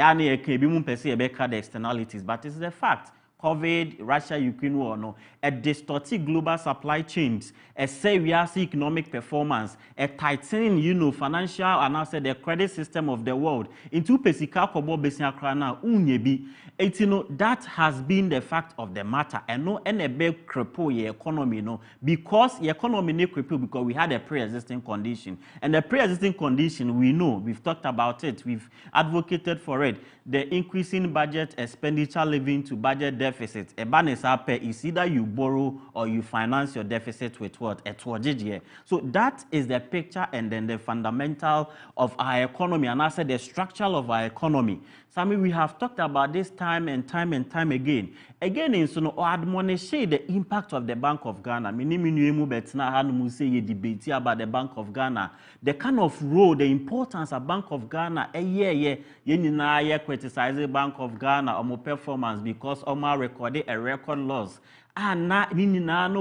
externalities, but it's the fact. COVID, Russia, Ukraine war, a distorted global supply chains, a serious economic performance, a tightening, financial and also the credit system of the world. Into pesika kobo besia krana unyebi. That has been the fact of the matter. And no any big cripple your economy, because the economy ne cripple because we had a pre-existing condition. And the pre-existing condition we know, we've talked about it, we've advocated for it. The increasing budget expenditure leading to budget deficit. Is either you borrow or you finance your deficit with what? So that is the picture and then the fundamental of our economy and I said the structure of our economy. Sami, we have talked about this time and time again. Again, in so no admonish the impact of the Bank of Ghana. Debate about the Bank of Ghana. The kind of role, the importance of Bank of Ghana. Criticize the Bank of Ghana or more performance because Omar recorded a record loss and na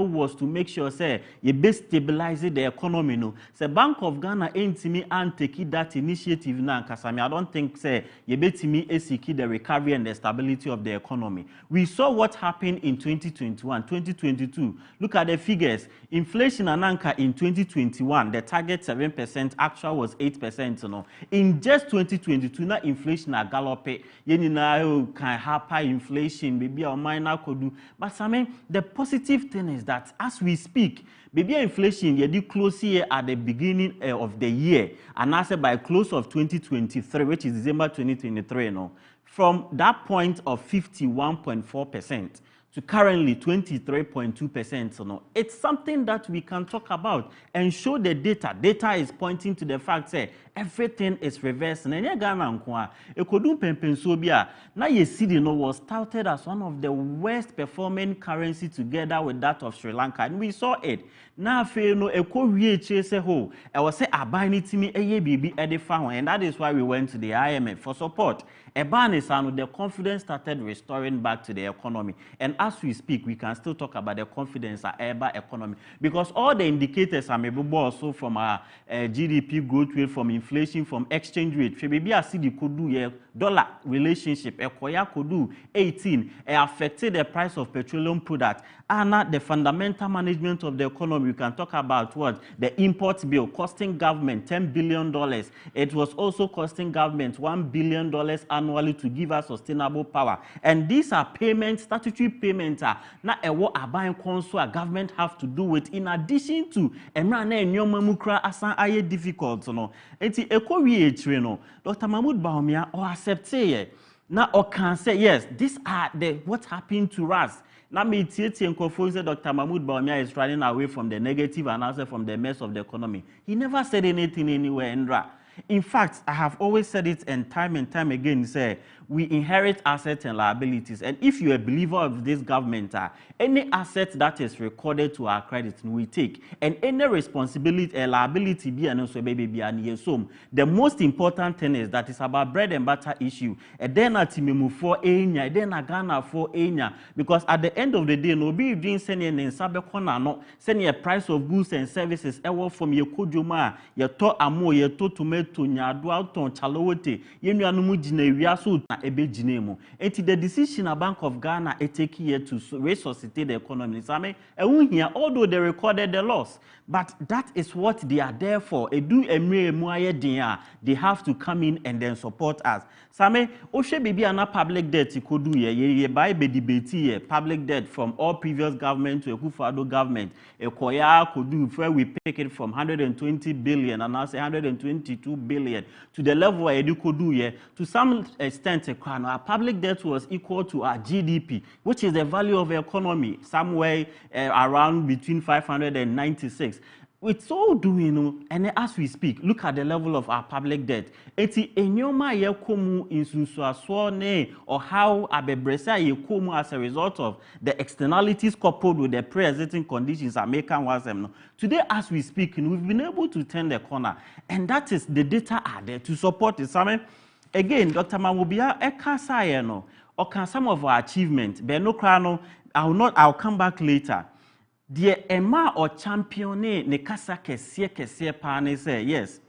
was to make sure say you be stabilize the economy no. Say Bank of Ghana ain't me and take that initiative now kasami. I don't think say you be to me seek the recovery and the stability of the economy. We saw what happened in 2021, 2022. Look at the figures. Inflation ananka in 2021, the target 7%, actual was 8%. No. In just 2022, na inflation a gallopé. Yeni na can hyper inflation, maybe our minor could do. But I mean, the positive thing is that as we speak, maybe inflation you close here at the beginning of the year, and also by close of 2023, which is December 2023, no, from that point of 51.4% to currently 23.2%. So no, it's something that we can talk about and show the data. Data is pointing to the fact that everything is reversing. And Ghana nkwa, ekodu pempensobia, na yesidi no was touted as one of the worst performing currency together with that of Sri Lanka, and we saw it. Na fe no ekowie chese ho, I was say abani timi eye bibi edifa, and that is why we went to the IMF for support. Ebanisano, the confidence started restoring back to the economy. And as we speak, we can still talk about the confidence at EBA economy. Because all the indicators are maybe also from our GDP growth rate, from inflation, from exchange rate. Maybe I see the kudu dollar relationship. Ekoya kudu 18. Affected the price of petroleum product. And the fundamental management of the economy, we can talk about what? The import bill costing government $10 billion. It was also costing government $1 billion annually to give us sustainable power. And these are payments, statutory payments, na ewo aban konso government have to do it in addition to emra na enyoma mukra asan aye difficult no. Enti ekowie etire no. Dr. Mahmoud Bawumia or accept say na or can say yes, these are the what happened to us. Now, me say Dr. Mahmoud Bawumia is running away from the negative and also from the mess of the economy. He never said anything anywhere, Indra. In fact, I have always said it and time again, say, we inherit assets and liabilities. And if you're a believer of this government, any asset that is recorded to our credit, we take. And any responsibility and liability, be an also baby and yesum. The most important thing is that it's about bread and butter issue. And then at Timemu for Enya, then Ghana for Enya. Because at the end of the day, no be doing sending in Sabekona, no sending a price of goods and services, ever from your Kojuma, your to amo, your to tomato, your dualton, chalote, yenu anumu jine, ebe jinemo. Enti the decision a Bank of Ghana take here to resuscitate the economy. So I mean, here, although they recorded the loss, but that is what they are there for. They have to come in and then support us. So I mean, Oshe baby ana public debt could do ye buy be debate public debt from all previous government to a Akufo-Addo government. Ekoya could do where we pick it from 120 billion and now say 122 billion to the level where you could do to some extent. Our public debt was equal to our GDP, which is the value of the economy, somewhere around between 596. With so doing, and as we speak, look at the level of our public debt. Eti enyoma yekomu insusuasone or how abebresa yekomu as a result of the externalities coupled with the pre-existing conditions are making wasem. Today, as we speak, we've been able to turn the corner, and that is the data are there to support it. Again, Dr. Mamubia, no, or can some of our achievements, but no crano, I'll come back later. The Emma or champione ne kasa kesiye pane say yes.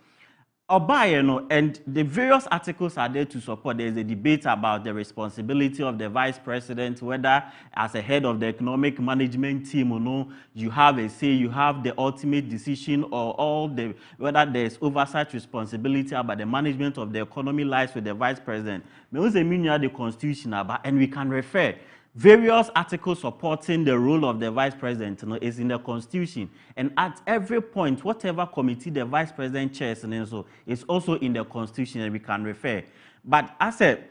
Obayeno, and the various articles are there to support. There's a debate about the responsibility of the vice president, whether as a head of the economic management team or no, you have a say, you have the ultimate decision, or whether there's oversight responsibility about the management of the economy lies with the vice president. Me also mean the constitution about, and we can refer. Various articles supporting the role of the vice president is in the constitution, and at every point, whatever committee the vice president chairs is also in the constitution, and we can refer. But I said,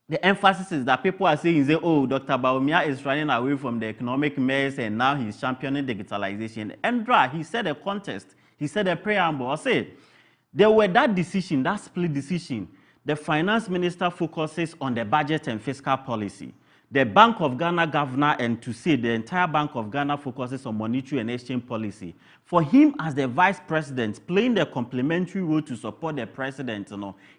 the emphasis is that people are saying, oh, Dr. Bawumia is running away from the economic mess, and now he's championing digitalization. And he said a contest, he said a preamble, I said, there were that decision, that split decision. The finance minister focuses on the budget and fiscal policy. the Bank of Ghana governor and to say the entire Bank of Ghana focuses on monetary and exchange policy. For him as the vice president, playing the complementary role to support the president,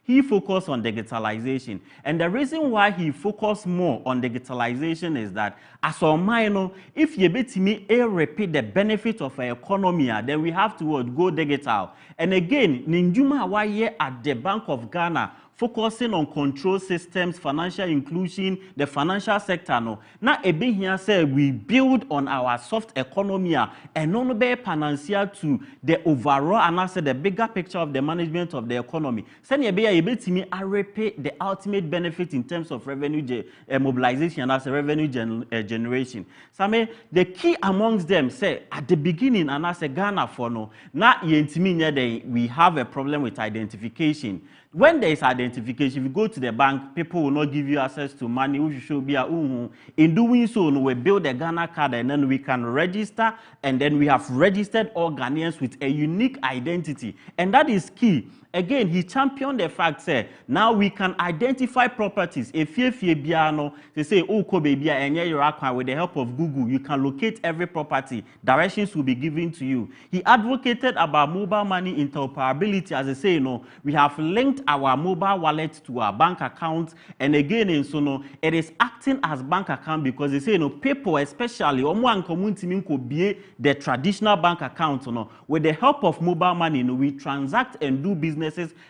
he focused on digitalization. And the reason why he focused more on digitalization is that, as a minor, if you repeat the benefit of an economy, then we have to go digital. And again, Ninjuma Awaye at the Bank of Ghana, focusing on control systems, financial inclusion, the financial sector. Now, here say we build on our soft economy and non be panacea to the overall and also the bigger picture of the management of the economy. Send you be able to repay the ultimate benefit in terms of revenue mobilization and also revenue generation. So, the key amongst them say at the beginning and as a Ghana for now we have a problem with identification. When there is identification, if you go to the bank, people will not give you access to money, which should be in doing so, we build a Ghana card and then we can register, and then we have registered all Ghanaians with a unique identity. And that is key. Again, he championed the fact that now we can identify properties. If they say, oh, with the help of Google, you can locate every property. Directions will be given to you. He advocated about mobile money interoperability. As I say, we have linked our mobile wallet to our bank account. And again, it is acting as bank account because they say, people, especially, the traditional bank account, with the help of mobile money, we transact and do businesses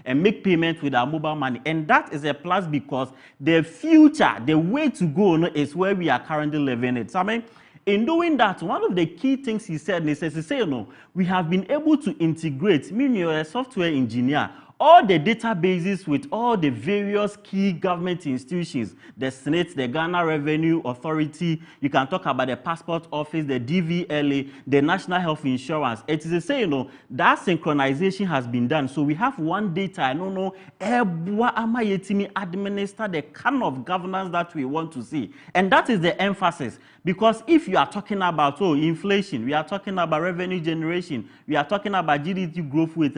and make payments with our mobile money. And that is a plus because the future, the way to go is where we are currently living it. So, in doing that, one of the key things he said, we have been able to integrate, meaning you're a software engineer, all the databases with all the various key government institutions, the Senate, the Ghana Revenue Authority, you can talk about the Passport Office, the DVLA, the National Health Insurance. It is to say, that synchronization has been done. So we have one data, administer the kind of governance that we want to see. And that is the emphasis. Because if you are talking about inflation, we are talking about revenue generation, we are talking about GDP growth with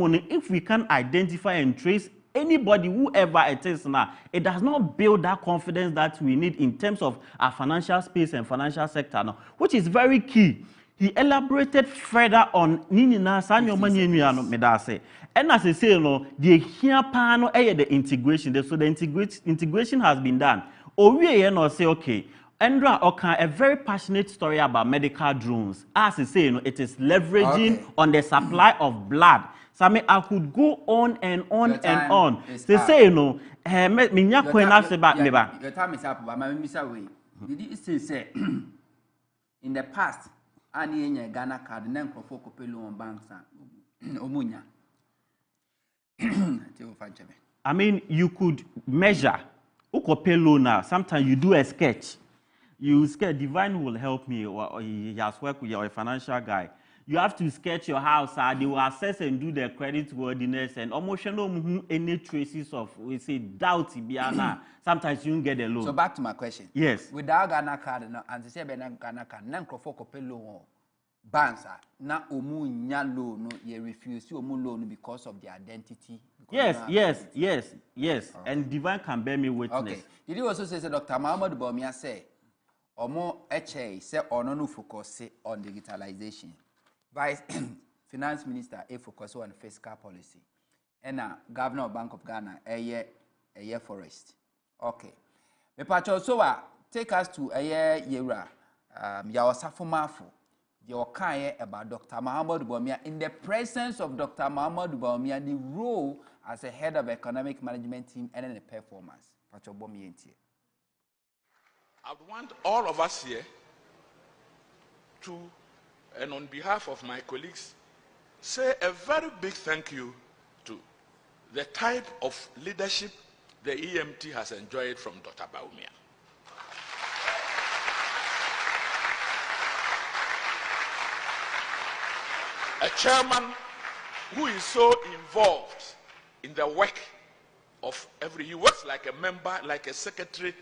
if we can identify and trace anybody, whoever it is now, it does not build that confidence that we need in terms of our financial space and financial sector now, which is very key. He elaborated further on Ninina Sanyo Manyenu Medase. And as I say, the here panel the integration. So the integration has been done. We say, okay, Andra Okan, a very passionate story about medical drones. As I say, it is leveraging on the supply of blood. So I could go on and on and on. They say, your time is up, but my way. Did you say, in the past, any Ghana card, and then for on banks, Omunya. I mean, you could measure. Now, sometimes you do a sketch. You sketch. Divine will help me, or he has worked with your financial guy. You have to sketch your house. They will assess and do the credit worthiness and emotional any traces of doubt. Sometimes you don't get a loan. So back to my question. Yes. Without Ghana card, and they say Ghana card, loan. Banks na nya loan, you refuse to loan because of the identity. Yes. Okay. And Divine can bear me witness. Okay. Did you also say Dr. Muhammad Bawumia say, Omo HA say no focus on digitalization. Vice Finance Minister focus on fiscal policy. And Governor of Bank of Ghana a year forest. Okay. Me pacho so take us to a year yera ya osafo mafu. Your kind about Dr. Muhammad Bawumia in the presence of Dr. Muhammad Bawumia, the role as a head of economic management team and the performance. I want all of us here to, and on behalf of my colleagues, say a very big thank you to the type of leadership the EMT has enjoyed from Dr. Bawumia. A chairman who is so involved in the work of he works like a member, like a secretary.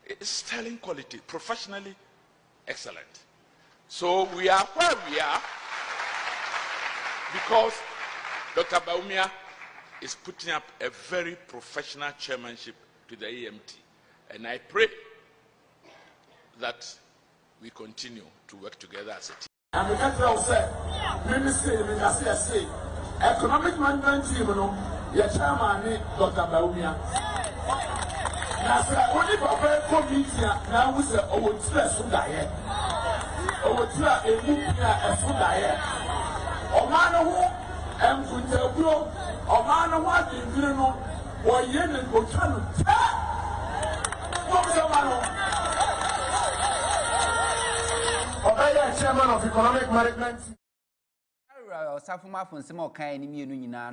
It's sterling quality, professionally excellent. So we are where we are because Dr. Bawumia is putting up a very professional chairmanship to the EMT. And I pray that we continue to work together as a team. And the country also, Ministry of the Economic Management Team, your chairman, Dr. Baumia. Now, sir, only for very committee now was a stress from diet. Over to a movie as from diet. Omano, and Kuntabro, Omano, what you know, or Yen and Botano. Chairman of Economic Management. Safuma from some kind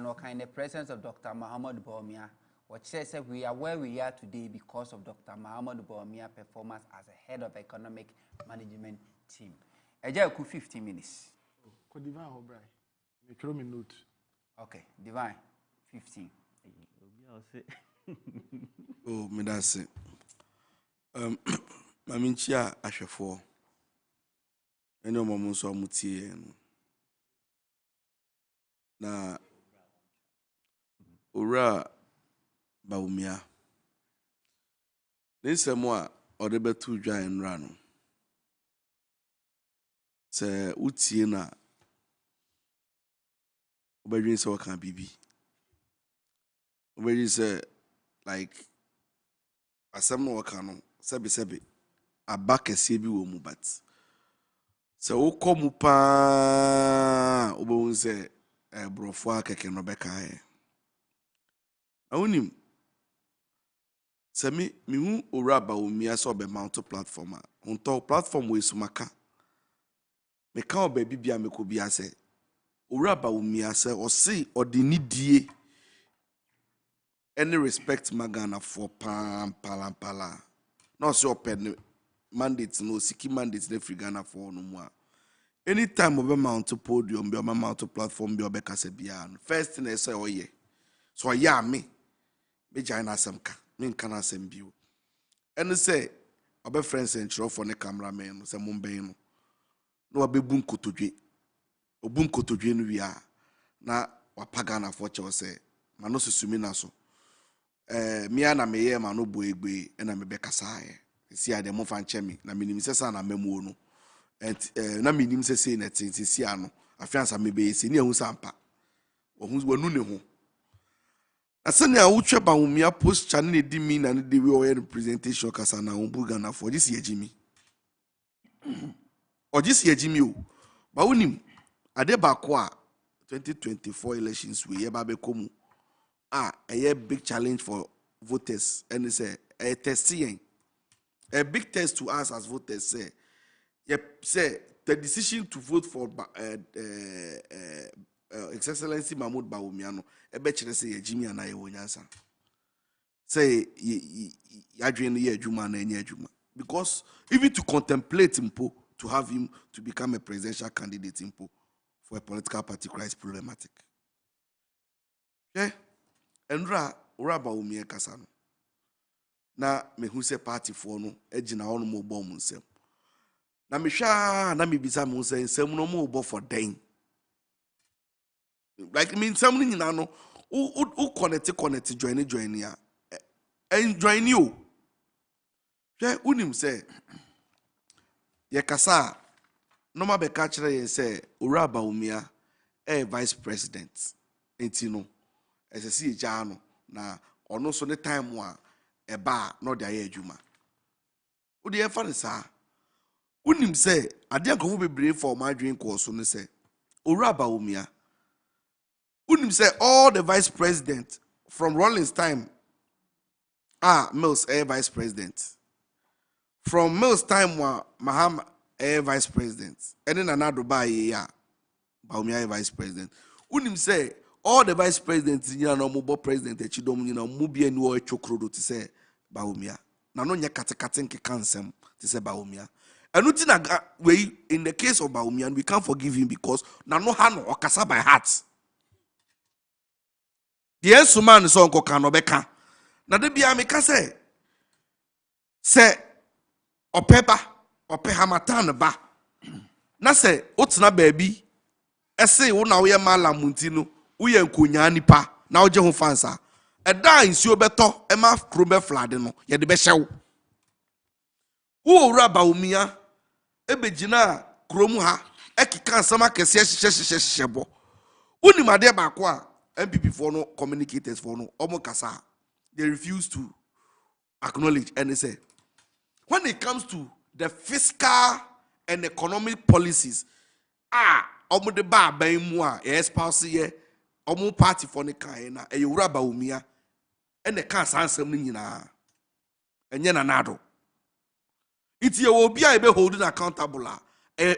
of kind of presence of Dr. Muhammad Baumia, which says that we are where we are today because of Dr. Muhammad Baumia's performance as a head of economic management team. I just 15 minutes. Divine O'Brien. You throw me note. Okay, Divine 15. Oh, me that's it. Maminchia ashefo. Eno mamu so amutie na ora Baumia. Nisemo a odebetu dwa enra no. Se utie na obedwin se waka bibi. Obedwin se like asem no waka no sebe abakese bi wo mu but se wo komu pa obewun se brofo akeke no beka he awunim se mi hu ora Baumia so be mount platform a Huntor platform we sumaka me ka oba bibia me ko bia se ora Baumia se o se odinidie any respect magana for pam pala no so open mandates no siki mandates na free Ghana for no more anytime we mount podium be mount platform be obeka se bia no first thing say oye so ya me jina asemka me nka na asem bio and say obe friends and chiro for ne cameraman no say momben no no obebu nkotodwe obu nkotodwe no wi a na wapagana for che say ma no susumi na so mia na meye ma no boegbe na me bekasa ye si ade mo fan chemi na minim sesa na memu no na minim sese na tinti si ano afiansa me be si ne hu sampa ohun wanu ne ho asane a wutwe Baumia post channel ne di mi na ne de we o representation kasa na ombu Ghana for this year jimi o this year jimi o ba wonim ade ba ko a 2024 elections we ye ba be komu a big challenge for voters and it's a testing. A big test to us as voters say the decision to vote for His Excellency Mahmoud Baumia no e be chere say Jimmy and I wonyansa say yadwen ye adwuma na enye adwuma because even to contemplate impo to have him to become a presidential candidate impo for a political party is problematic. Okay? Enra ora Baumia kasa no na me hu se party for no ejina ono mo bom nsem na me hwa na me bisa mo nsem no mo bo for den like me nsem no nyina no u connect join ya join you hwe unim se ye kasa no ma be ka kire ye se ora Baumia vice president entino esesi eja no na ono so ne time wa eba no de aye adwuma wo de efa ne sa unim se ade ankofo bebre for madwen course no se ora Baumia unim se all the vice president from Rollins time Mills vice president from Mills time wa Mahama vice president and then another by ya Baumia vice president unim se all the vice presidents in no mobile president echidom you know mubi ni o chokrodo to say Baumia na no nya katekate nke kansem to say Baumia enuti na we in the case of Baumia we can't forgive him because na no ha no okasa by heart the man so nko kan no beka na de bia me ka say opeba ope hamatan ba na say otena baabi ese wo na wo ye mala munti no uye nkonya nipa na oje ho fansa eda nsuo beto e ma kro be flade no ye de be hyew wo owura Bawumia ebegyina kromu ha ekika nsama kese hyehyehyehyehye bo unimade baako a MPP for no communicators for no omo kasa they refuse to acknowledge and they say when it comes to the fiscal and economic policies omo de ba ban mu a espouse ye omo party for ne kan na ewura Bawumia ene kan sansam ni nyina enye na nado iti ye obi a ebe holding accountable a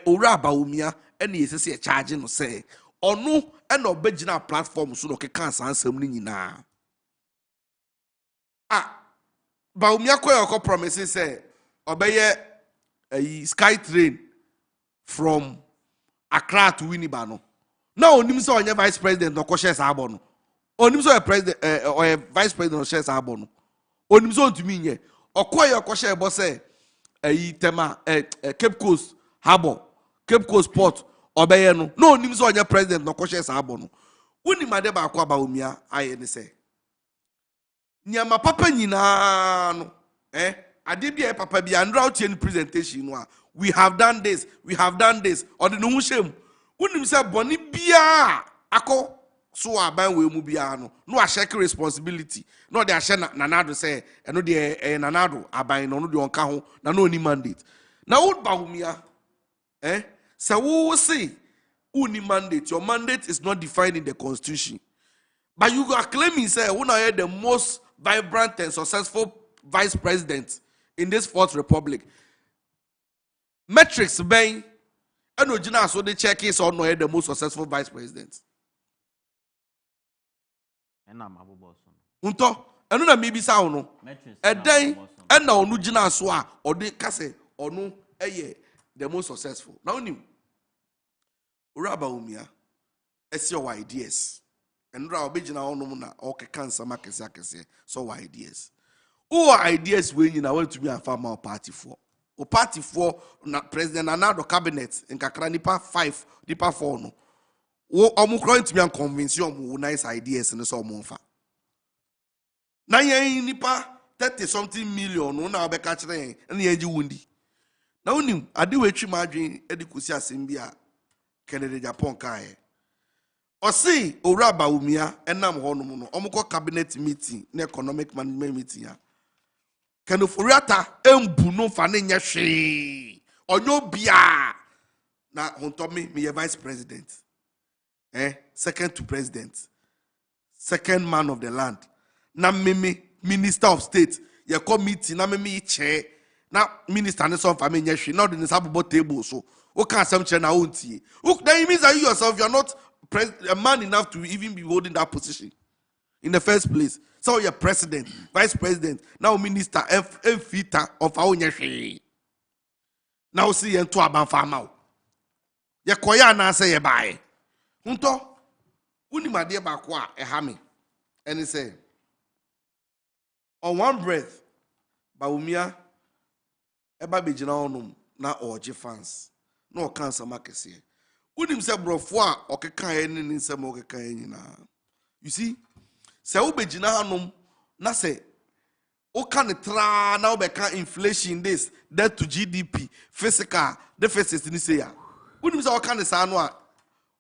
owura Bawumia ene yesese e charge no say onu ene obegina platform so no keka sansam ni nyina Bawumia ko promise say obeye sky train from Accra to Winneba no now onim say onye vice president no ko share sa abo no onim say president or vice president no share sa abo no onim say ontumi nye okoye ko share bo say tema Cape Coast Harbor Cape Coast Port obeye no onim say onye president no ko share sa abo no unimade ba akwa Bawumia aye ne say nyama papa nyina no ade bia papa bia ndra otie presentation no we have done this or the no hushem unim say boni bia akọ so aban we mu bia no share responsibility no dey share nanado say eno dey nanado aban no dey onka ho na no ni mandate na would Bawumia say wo say uni mandate your mandate is not defined in the constitution but you are claiming say una are the most vibrant and successful vice president in this fourth republic. Metrics ben and Ojina so they check is or no the most successful vice president. Huntor, and no maybe sound a day and now Nujina Swa or the Kase or no the most successful. Now new Bawumia, it's your ideas. And raw bijina onomuna okay cancer makese so ideas. Who ideas when you want to be a farmer party for? O party for na president another cabinet in kakra nipa 5 nipa 4 no. Wo omo kro to be convince you omo nice ideas no so omo fa. Na yen nipa 30 something million no na obeka kire yen na yen ji wundi. Na unim ade wetwi madwen edikusi asem bia Kennedy Japan kai. Osi owura Bawumia enam honom no omukọ cabinet meeting na economic management meeting ya kenoforiata embu no fa ne nya hwe onyo bia na hontomi me vice president second to president second man of the land na meme minister of state ye committee na meme chair na minister ne so fa me nya hwe na the sabobo table so o kan asem chair na ontie then it means that you yourself you are not a man enough to even be holding that position in the first place. So you're president, vice president, now minister, fita of our nation. Now see you to aban farmer. Ya koya na say ye buy. Huntor, uni madie bakwa e hami. And he say, on one breath, Bawumia eba be jina onum na oje fans. No cancer makesi. Unim se brofo a okeka ene ni nsem okeka nyina. You see, se ubegina hanom na se oka ne tra na obeka inflation this debt to GDP physical deficit ni say ya. Unim se oka ne sa no a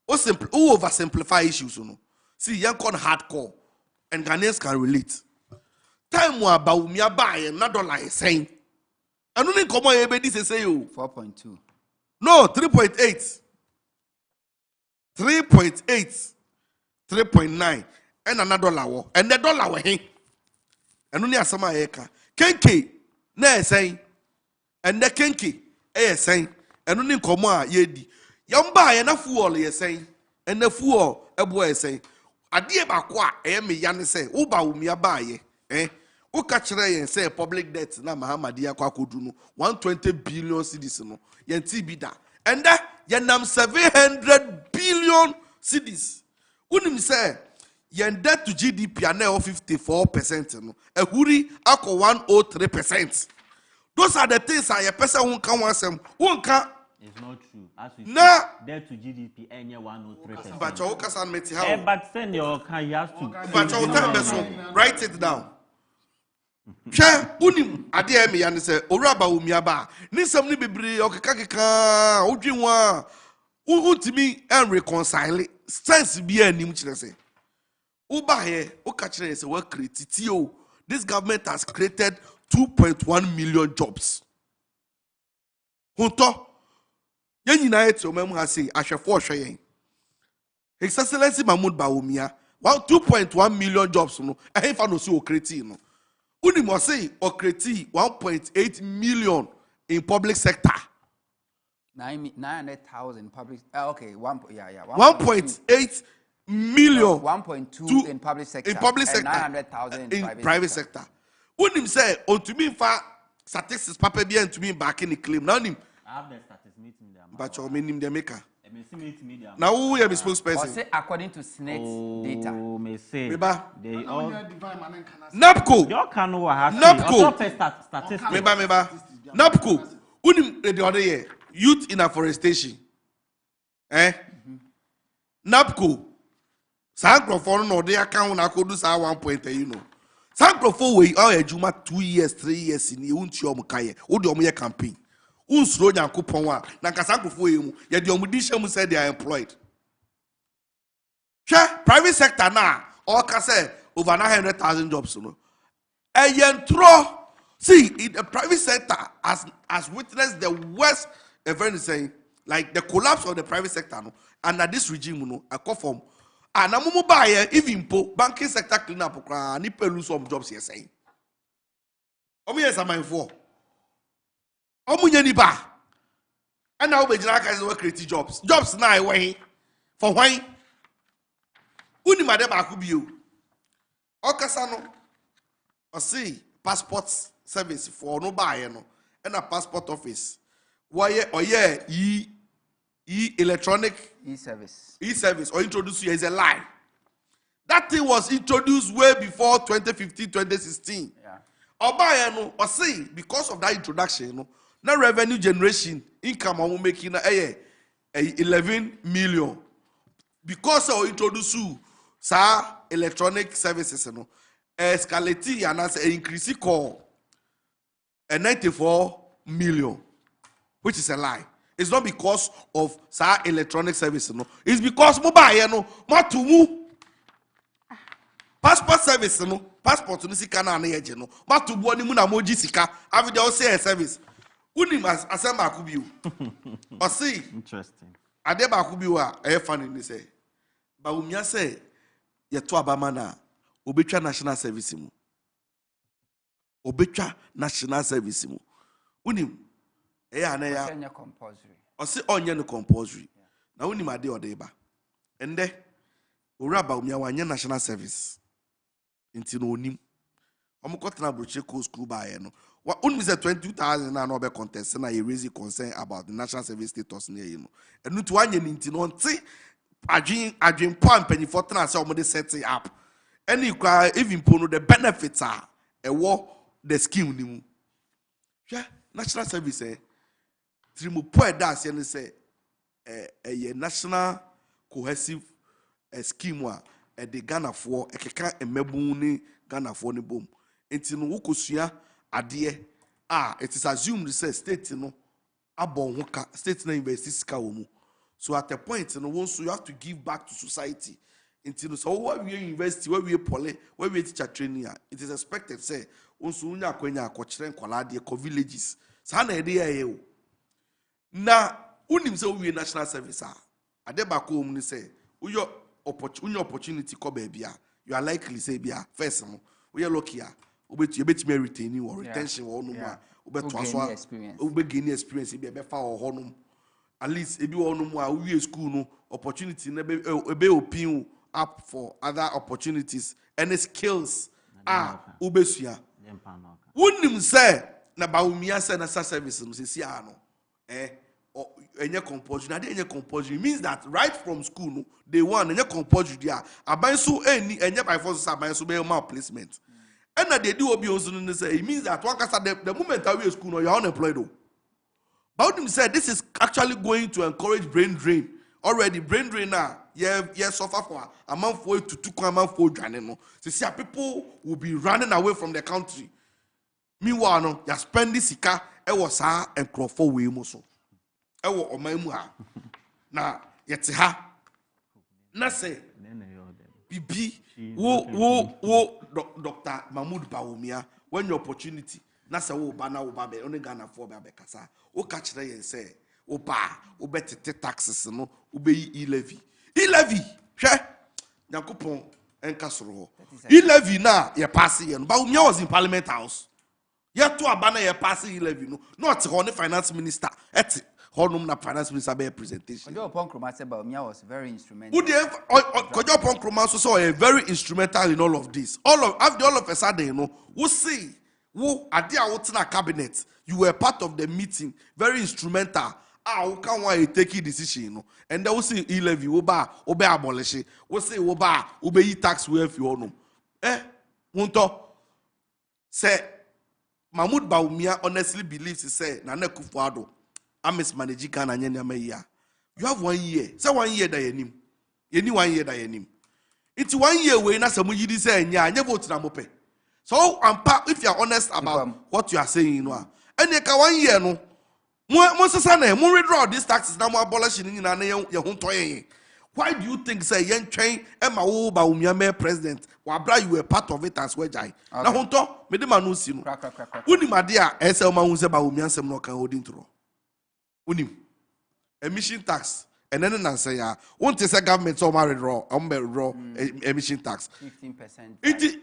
o simple o oversimplify issues no. See, young con hardcore and Ghanaians can relate. Time wa Bawumia buy na dollar is saying. Anu ni komo e be this say you 4.2. No, 3.8. 3.8, 3.9, and another $1, and the dollar were hang. And only a summer acre. Kenke, nay saying, and the Kenke, saying, and only Koma yedi. Young buy and a fool, ye saying, and the fool, a boy saying, a dear bakwa, me yan say, Bawumia buy, O catch and say public debt, na Mahamadia Kwakuduno, 120 billion citizens, yen tibida, and that. Yanam 700 billion cedis. Unim say yen debt to GDP are now 54%. No, a huri ako 103%. Those are the things a person who can want some. It's not true. As we nah. Debt to GDP any 103%. But you can make it how. But send your car. You have to. But you write it down. Share unim ade me yan say oraba umiaba ni sam ni bebre okeka odwinwa untimi en reconcile sense bi anim kire say uba here uka kire say we create tio. This government has created 2.1 million jobs. Huntor yen nyina ete o memu ha say ahwefo hwe yen His Excellency Mahmoud Bawumia 2.1 million jobs no ehefa no si o create no uni mo say o create 1.8 million in public sector 900,000 public okay 1.8 million 1.2 in public sector in public and sector 900,000 in private sector uni say on to me fa statistics papa bi and to me back in the claim now nim I have the statistics meeting there. but you mean the maker Media. now who you be spokesperson say according to SNET data Oh, me say. Meba. They all. NAPCO. Your canoe have NAPCO. Statistics. Meba. NAPCO. Unim the other year. Youth in afforestation. NAPCO. Sankrofo no dey account na kodu sa 1 point you know. Sankrofo we all ejuma 2 years 3 years in unti om kaye. Wo de om ye campaign. Unsuro nyankopon a na kasankofo emu ye de om di hyem say they are employed. Private sector na all ka say over 900,000 jobs no. Eyentro see in the private sector has witnessed the worst event saying like the collapse of the private sector no under this regime no I call from and amumu buy even po banking sector clean up kra ni lose some jobs here saying omo yes am for omo nyani ba and now be jina ka say we create jobs na e for when uni made ba ku bio okasa no o see passport service for no buy no and a passport office why electronic e-service or introduce you is a lie. That thing was introduced way before 2015 2016 no or see because of that introduction no na revenue generation income am making 11 million because of introduce you electronic services no escalate and as increase call 94 million, which is a lie. It's not because of electronic service, no. It's because mobile, no. Matumu passport service, no. Passport no sika na age, no. Matubu ni mu na moji sika. Have they say a service? Unim asema akubiu. O see. Interesting. Adeba akubiu a funny ni say. Ba umia say ye to abama na obetwa national service mu. Obetwa national service mu. Unim na ya compulsory. O se onye no compulsory. Na unim ade odeba. Ende uraba umia wanye national service. Inti no onim. Omukotena broche ko school ba ye no. Wa unim say 22,000 na no be contest na you raise concern about the national service status near you know. Enu to wanye inti no nti adwin point penifo tena say omo de set up. Any even pono the benefits are the scheme ni mu. Yeah, national service trimu po da ase ne say a national cohesive scheme wa the Ghana for ekeka emebun ni Ghana for ni bom. Enti no wokosua ade it is assumed say state no abon ho ka state na university sika wo mu. So at a point no once you have to give back to society. So what we university, where we poly, where we teacher training, it is expected say once unya kwenya akochire nkwala de ko villages. Sa na ede ye na unim say we national service ade ba ko mu ni say uyo opportunity ko ba bia you are likely say bia first no we lucky obetumi retain or retention or no ma obeto aso gain experience bia be fa ho no at least ebi wo no mu a we school no opportunity na be opin up for other opportunities and skills ubesua wunim say na baumia say na service no se no enye compulsory na dey enye compulsory means that right from school no day one enye compulsory dia aban so enye by force aban so be ma placement and na dey do obi onso no say it means that one kasa the moment that we school no you are unemployed o. Baudim said this is actually going to encourage brain drain. Already brain drain now suffer for a month for to 2 months for joining no. See people will be running away from the country meanwhile no ya spend sika ewo saa enkrofo we mu so ewo oman mu ha na yete ha na say bibi wo Dr. Mahmoud Bawumia when your opportunity na say wo ba na wo ba be only Ghana for be kasa wo ka kire yen say wo ba wo betete taxes no wo be e-levy hwe Yakupon enkasoro ho e-levy na ye pass ye no Bawumia was in Parliament House yet to abana ye pass e-levy no not on the finance minister et honum na finance minister be presentation Kojo Ponkroma said Bawumia was very instrumental. Kojo Ponkroma so a very instrumental in all of this. All of a sudden, you know, we see who ade a what na cabinet, you were part of the meeting, very instrumental. Who can why take a decision, you know, and then we see e-levy, oba abolish it. We say oba tax we if you know. Huntor say Mahmoud Bawumia honestly believes he say Nana Akufo-Addo I mismanage Ghana nyanya. You have 1 year. Say 1 year that you need. You need 1 year that you need. It's 1 year way na samu yidi say nya vote na mope. So if you are honest about what you are saying, you know, and you 1 year no, mo sesa na mo withdraw these taxes na mo abolish ni na ye Huntor yen. Why do you think say yen train Emma wo Bawumia me president? Wabra you were part of it as well, Jai. Na Huntor me de manu si no. Uni madia ese o ma hu se Bawumia nsem no kan holding through. Unim emission tax and then answer ya won't say government so married raw emission tax 15%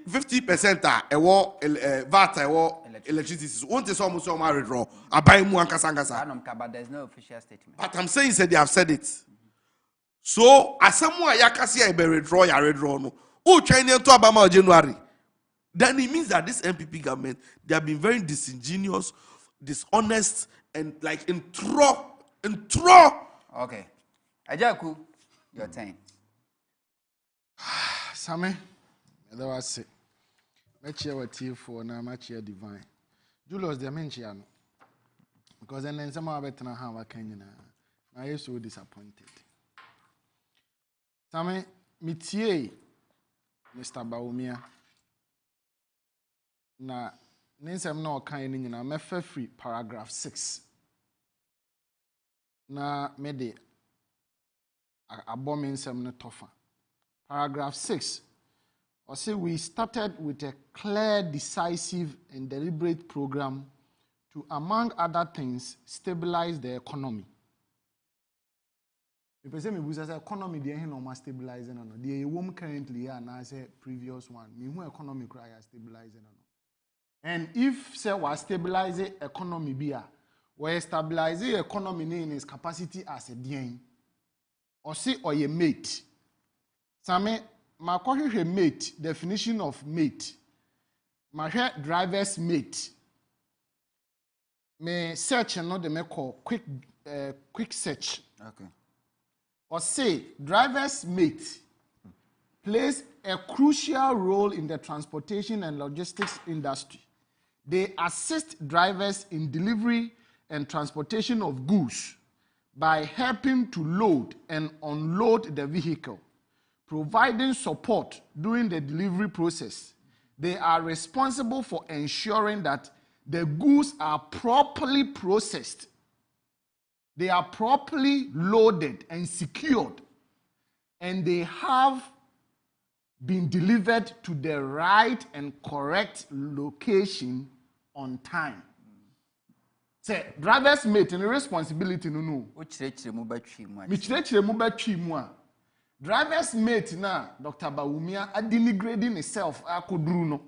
50% VAT electricity won't say almost so married raw abai mu ankasa but there's no official statement. But I'm saying they have said it. So as someone yakasi ya withdraw no oh China to Abama January, then it means that this MPP government they have been very disingenuous, dishonest, and like in throw. Okay. Ajaku, your time. Same, that was it. Match your T4 now, match your divine. Julius, the mention because then some of it now have a Kenyan. I am so disappointed. Same, Mitier, Mr. Bawumia. Na, Ninsam no kind in a mefe free paragraph 6. Na mede abomensem ne tofa. Paragraph 6. Or say we started with a clear, decisive, and deliberate program to, among other things, stabilize the economy. If I say the economy, they are stabilizing. The woman currently here and I say previous one. Me who economy cry stabilizing. And if say we stabilize the economy, we stabilize the economy in its capacity as a DN. Or say or a mate. Same, my question mate, definition of mate. My driver's mate. Me search and not the make call quick search. Okay. Or say driver's mate plays a crucial role in the transportation and logistics industry. They assist drivers in delivery and transportation of goods by helping to load and unload the vehicle, providing support during the delivery process. They are responsible for ensuring that the goods are properly processed, they are properly loaded and secured, and they have been delivered to the right and correct location on time. Say, driver's mate and responsibility no. Driver's mate na Dr. Bawumia a denigrating himself akodru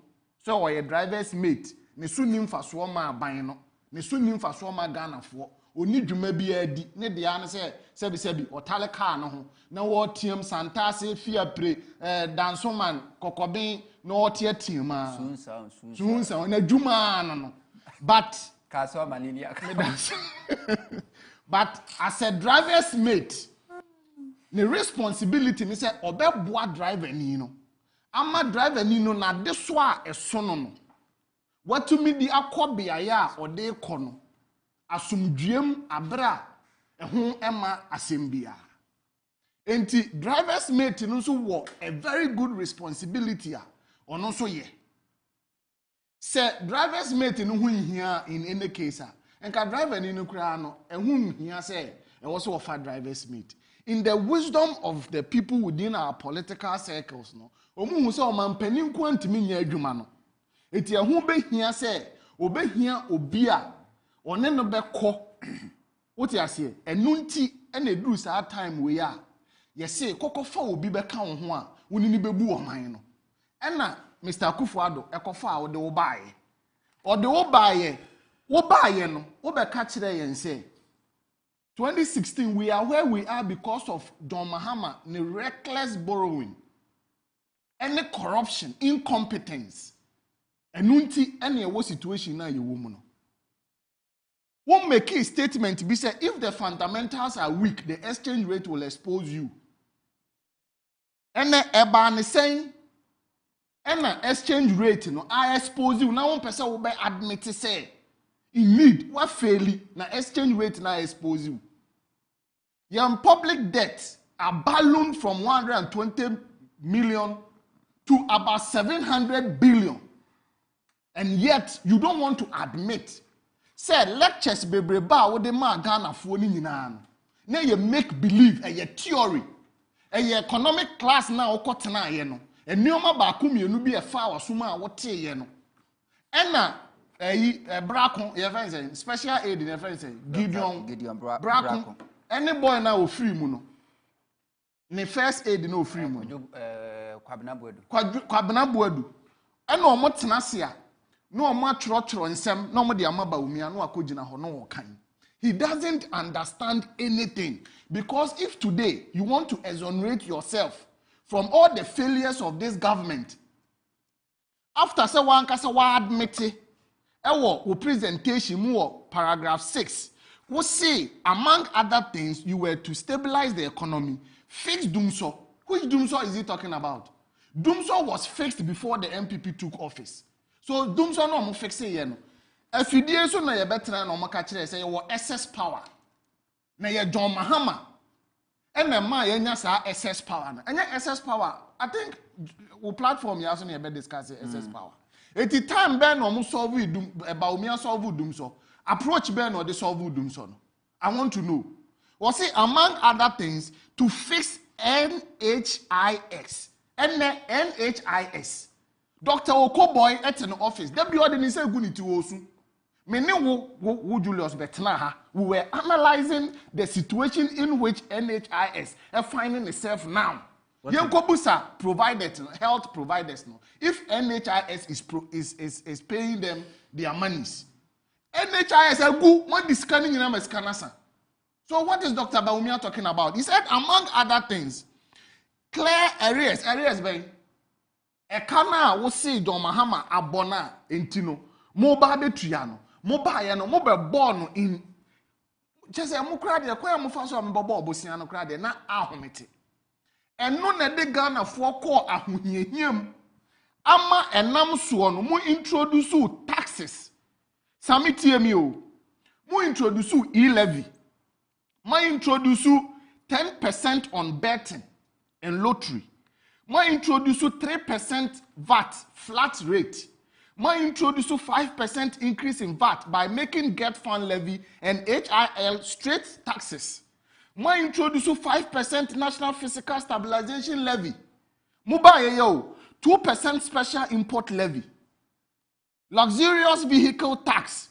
so or a driver's mate ne so nim fa so ma aban no ne so nim fa so ma Ghana fo oni dwuma bi adi ne de an se sebi otale car no ho na wo tiem santase fia pre dansoman kokoben na wo tie tiema sunsa na dwuma no but but as a driver's mate the responsibility ni say obeboa driver ni no ama driver ni no na de so a eso no watumi di akobia ya ode kɔ no asumdwem abra ɛho ɛma asembia enti driver's mate no so wo a very good responsibility a ɔno so ye Say driver's mate no hu hia in any case enka driver ni no kura no ehun hia say e was offer driver's mate. In the wisdom of the people within our political circles no omu hu say o man panin ko antimi nya adwuma no eti ehun be hia say obehia obi a one no be kɔ what you say enunti ena eduru saa time we a ye say kokofa obi be ka wo ho a woni ni bebu oman no ena Mr. Kufuado ekofa a wo de wo baaye o de wo baaye no wo be ka kire yen say 2016 we are where we are because of John Mahama the reckless borrowing any corruption incompetence enunti ena wo situation na ye wo mu no. One make a statement be said if the fundamentals are weak, the exchange rate will expose you. And the saying, and the exchange rate, no, I expose you. Now one person will be admit to say, in need, what failing, na exchange rate now expose you. Your public debt are ballooned from 120 million to about 700 billion. And yet you don't want to admit. Say lectures bebreba wo de ma Ghana fo ni nyina na ye make believe ye theory ye economic class na okotena ye no enioma ba ko mienu bi e fa wasoma a wote ye no ena Brakon ye friend special aid in friend Gideon Brakon any boy na o free mu no ne first aid na o free mu Kwabena Boadu ena o motena se a no much nsem no mo de amaba umia no akogina ho no kan. He doesn't understand anything because if today you want to exonerate yourself from all the failures of this government after say one kasa wa admit ewo presentation mu paragraph 6 we say among other things you were to stabilize the economy, fix Dumso. Which Dumso is he talking about? Dumso was fixed before the MPP took office. So Dumso no mo fixe ye no. Afidie so na ye betra na mo ka kire say ye excess power. Na ye John Mahama. And ma ye nya sa excess power na. Enya excess power. I think we platform ya so na ye be discuss excess power. Eti time be no mo solve about me solve Dumso. Approach be no dey solve Dumso no. I want to know. Was it among other things to fix NHIS. NHIS. Dr. Okoboy at an office. That be ordinary say good to osu. Me ne wo Julius Betna ha. We were analyzing the situation in which NHIS are finding itself now. Yenkobusa provided health providers no. If NHIS is paying them their monies. NHIS are good one discanning in Americanasa. So what is Dr. Baumia talking about? He said among other things, clear areas by Ekana will see John Mahama abona entino mobile betriano mobile no mobile born in just a mukrade kwa mufaso mbobo obosiano krade na ahomete eno na de Ghana for call ahohiahiem ama enam so no mu introduce taxes samitiemi o mu introduce e-levy ma introduce 10% on betting and lottery. Ma introduce 3% VAT flat rate. Ma introduce 5% increase in VAT by making get fund levy and HIL straight taxes. Ma introduce 5% national physical stabilization levy. Muba yo 2% special import levy. Luxurious vehicle tax.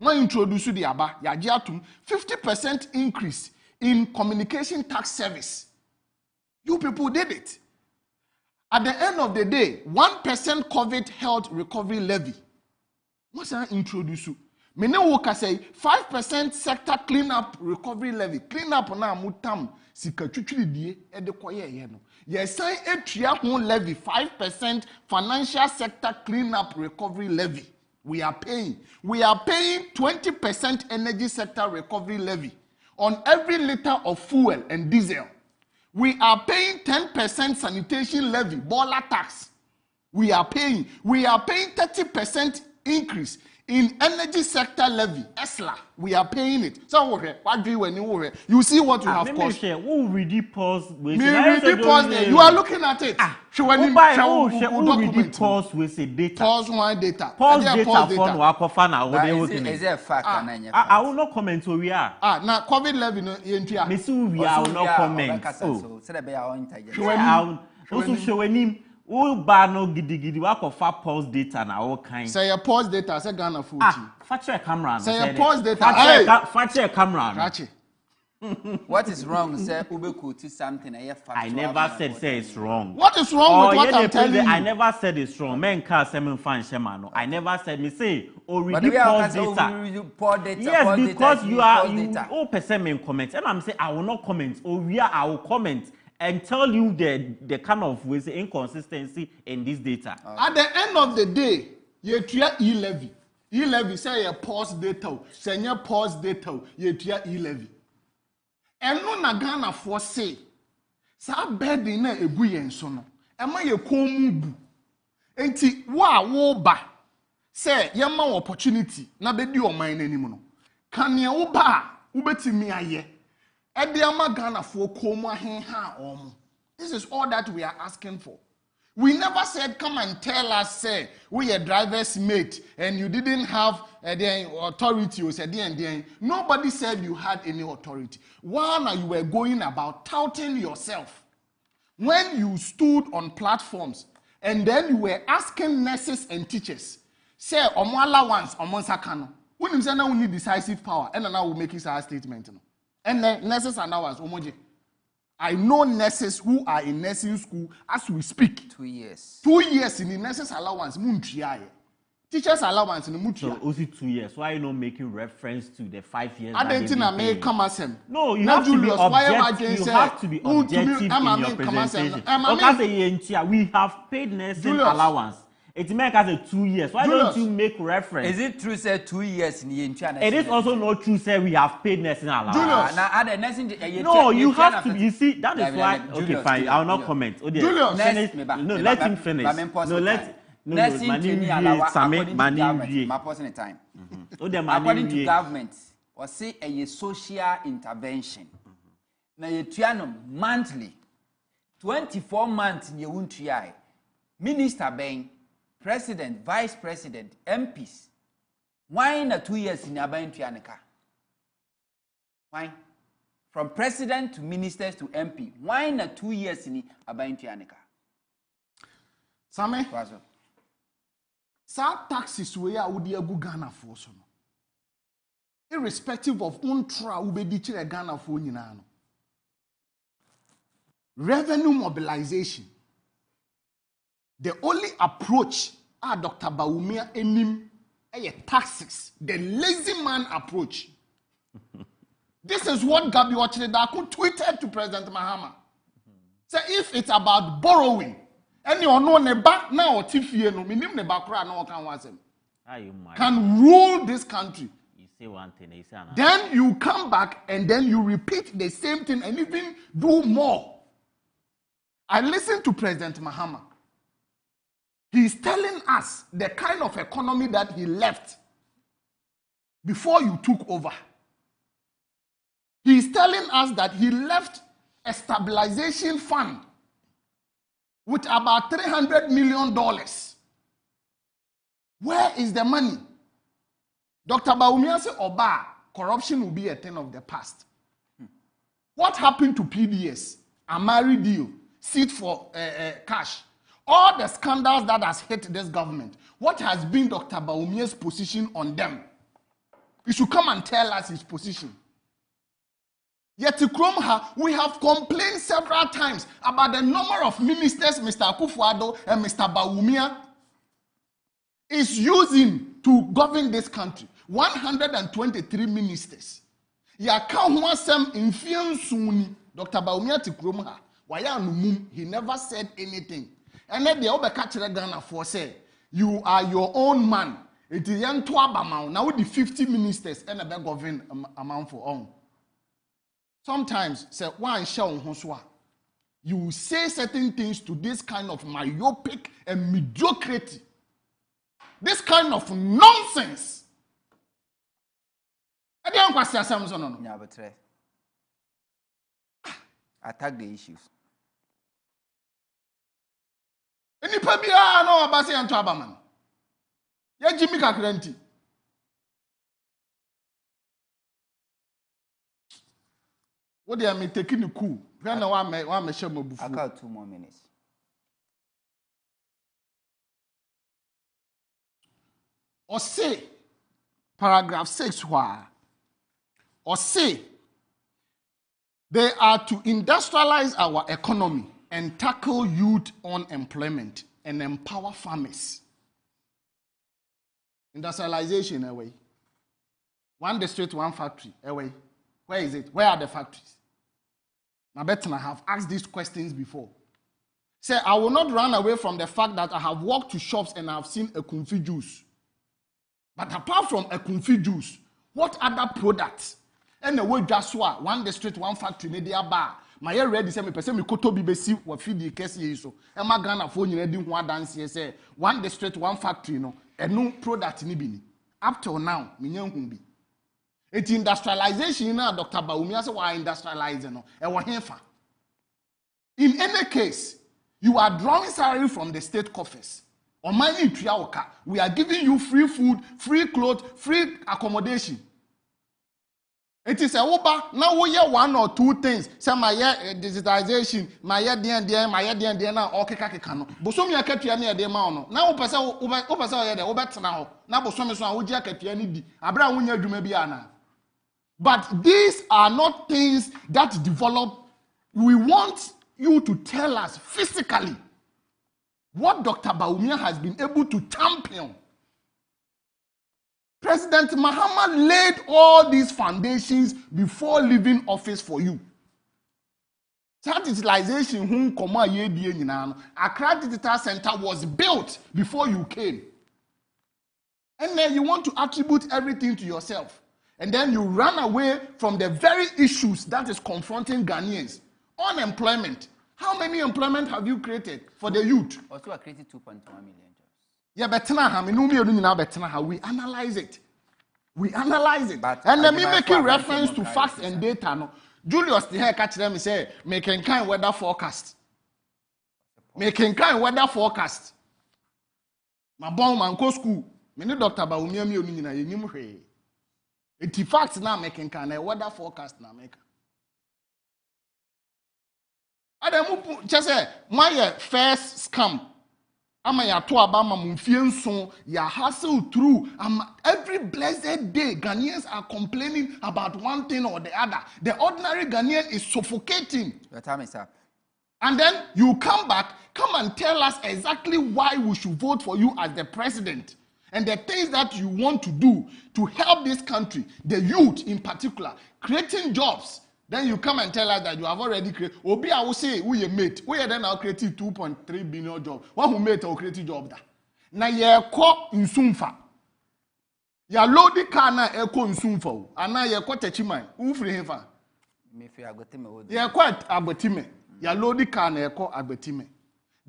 Ma introduce the aba yajiatum 50% increase in communication tax service. You people did it. At the end of the day, 1% COVID health recovery levy. What's that introduce you? Mene woka say 5% sector cleanup recovery levy. Cleanup na mutam sika twitwiri die e de koye ye no. Yes, say etria ho levy 5% financial sector cleanup recovery levy. We are paying 20% energy sector recovery levy on every liter of fuel and diesel. We are paying 10% sanitation levy, boiler tax. We are paying 30% increase in energy sector levy, ESLA, we are paying it. So what do you you see what you have cost. Who ready pause with you are looking at it. Who ready pause with a data? Pause one data. Pause data phone is it a fact? I will not comment who we are. Now COVID levy no yentia. Miss we are will not comment. Also showing him who ban no gidi work of pause data na all kind. Say your pause data say Ghana 40. Facture camera. Say your pause data. Facture camera. What is wrong, sir? Something. I never said it's wrong. What is wrong with what I'm telling you? I never said it's wrong. Men can't say me fan shema. I never said me say already pause data. Yes, because you all person men comment, and I'm saying I will not comment. I will comment and tell you the kind of inconsistency in this data. At the end of the day, you try e-levy. E-levy say you pause data. Say you pause data. You try e-levy. And no na Ghana for say, sa bedi na egu yen so no. Ema ye komu bu. Enti wo ba say ye ma opportunity na bedi oman nanim no. Kan ye wo ba ubetimi aye. E de ama Ghana for komu ahenha omo. This is all that we are asking for. We never said come and tell us say we a driver's mate and you didn't have the authority or said nobody said you had any authority. While you were going about touting yourself when you stood on platforms and then you were asking nurses and teachers say omo allowance omo sakano when you say now we need decisive power and now we make it a statement and nurses allowance omoje. I know nurses who are in nursing school as we speak. 2 years. 2 years in the nurses allowance. Teachers allowance in the So only 2 years. Why are you not making reference to the 5 years? I don't think I may come as him. No, you have to be objective. You have to be objective in your presentation. We have paid nursing allowance. It makes us 2 years. Why don't you make reference? Is it true, sir, 2 years in the China? It is also not true, sir, we have paid nursing allowance. No, you have to. You see, that is why. Okay, fine. I will not comment. Julius, no, let him finish. According to government, or say a social intervention. Now you monthly, 24 months in your Minister Ben. President, Vice President, MPs. Why not 2 years in Abayin Trianica? Why? From President to Ministers to MP. Why not 2 years in Abayin Trianica? Same? Sa taxes we are Udi Agu Ghana for so. Irrespective of untra ubedichire Ghana for Ninano. Revenue mobilization. The only approach Dr. Bawumia enim taxes, the lazy man approach. This is what Gabi Ochedaku tweeted to President Mahama. So if it's about borrowing, any or no neba now or tifie no minim neba kra no kan wasem. Can rule this country. You say one thing, you say another. Then you come back and then you repeat the same thing and even do more. I listened to President Mahama. He's telling us the kind of economy that he left before you took over. He's telling us that he left a stabilization fund with about $300 million. Where is the money? Dr. Bawumia said, Oba, corruption will be a thing of the past. What happened to PDS? Amari deal, seat for cash. All the scandals that has hit this government, what has been Dr. Bawumia's position on them? He should come and tell us his position. Yet we have complained several times about the number of ministers Mr. Akufo-Addo and Mr. Bawumia is using to govern this country. 123 ministers. Dr. Bawumia Tikromha, he never said anything. And then the Obekachire Ghana for say, you are your own man. It is now with the 50 ministers and a govern amount for all. Sometimes say one show you say certain things to this kind of myopic and mediocrity. this kind of nonsense. I don't question Samson. No. Yeah, but attack the issues. Any pabia no abasi and Trabaman. Ya Jimmy Kakrenti. What do you mean taking the coup? When I me share my bufu. I got 2 more minutes. Or say paragraph 6 why? Or say they are to industrialize our economy and tackle youth unemployment and empower farmers. Industrialization away. One district, one factory away. Where is it? Where are the factories? Now, Betten, I have asked these questions before. Say, I will not run away from the fact that I have walked to shops and I have seen a confit juice. But apart from a confit juice, what other products? And the way just one district, one factory, media bar. My ear ready say me person me koto bi besi wa feed kesi so. E ma Ghana fo nyina di ho adanse say one district, one factory no. Enu product ni bi ni. Up till now, me nya hu bi. It's industrialization now, Dr. Baumia say why industrializing no. E wo hefa. In any case, you are drawing salary from the state coffers. We are giving you free food, free clothes, free accommodation. It is a uber. Now we hear 1 or 2 things. Say my digitization, my DN, now okay kakano. Bosomi akatua na de ma ono. Na opese o de obetena ho. Na bosomi so a woji akatua ni di. Abra wonya adwuma bi ana. But these are not things that develop. We want you to tell us physically what Dr. Baumia has been able to champion. President Mahama laid all these foundations before leaving office for you. Digitalization, Accra Digital Center was built before you came. And then you want to attribute everything to yourself. And then you run away from the very issues that is confronting Ghanaians. Unemployment. How many employment have you created for the youth? Also, I created 2.1 million jobs. Yeah, but we analyze it. We analyze it. But and then we make a reference to facts and data. No. Julius, the hair catch them and say, making kind weather forecast. Making kind weather forecast. My bon man go school. Many Dr. Baumia mi onina yenimhwe. It facts now making kind weather forecast na make. Adamu just say my first scam. Ama ya to abama mumfie nso ya hustle through. Every blessed day Ghanaians are complaining about one thing or the other. The ordinary Ghanaian is suffocating. Your time is up. And then you come and tell us exactly why we should vote for you as the president. And the things that you want to do to help this country, the youth in particular, creating jobs. Then you come and tell us that you have already created. Obi, I will say, we mate. We are then now creating 2.3 billion jobs. One who made a creative job that. Now you call in Sumfa. You load the car now, echo in Sumfa. And now you call Techimai. Who free him? You quite Agbetime. You load the car now, echo Agbetime.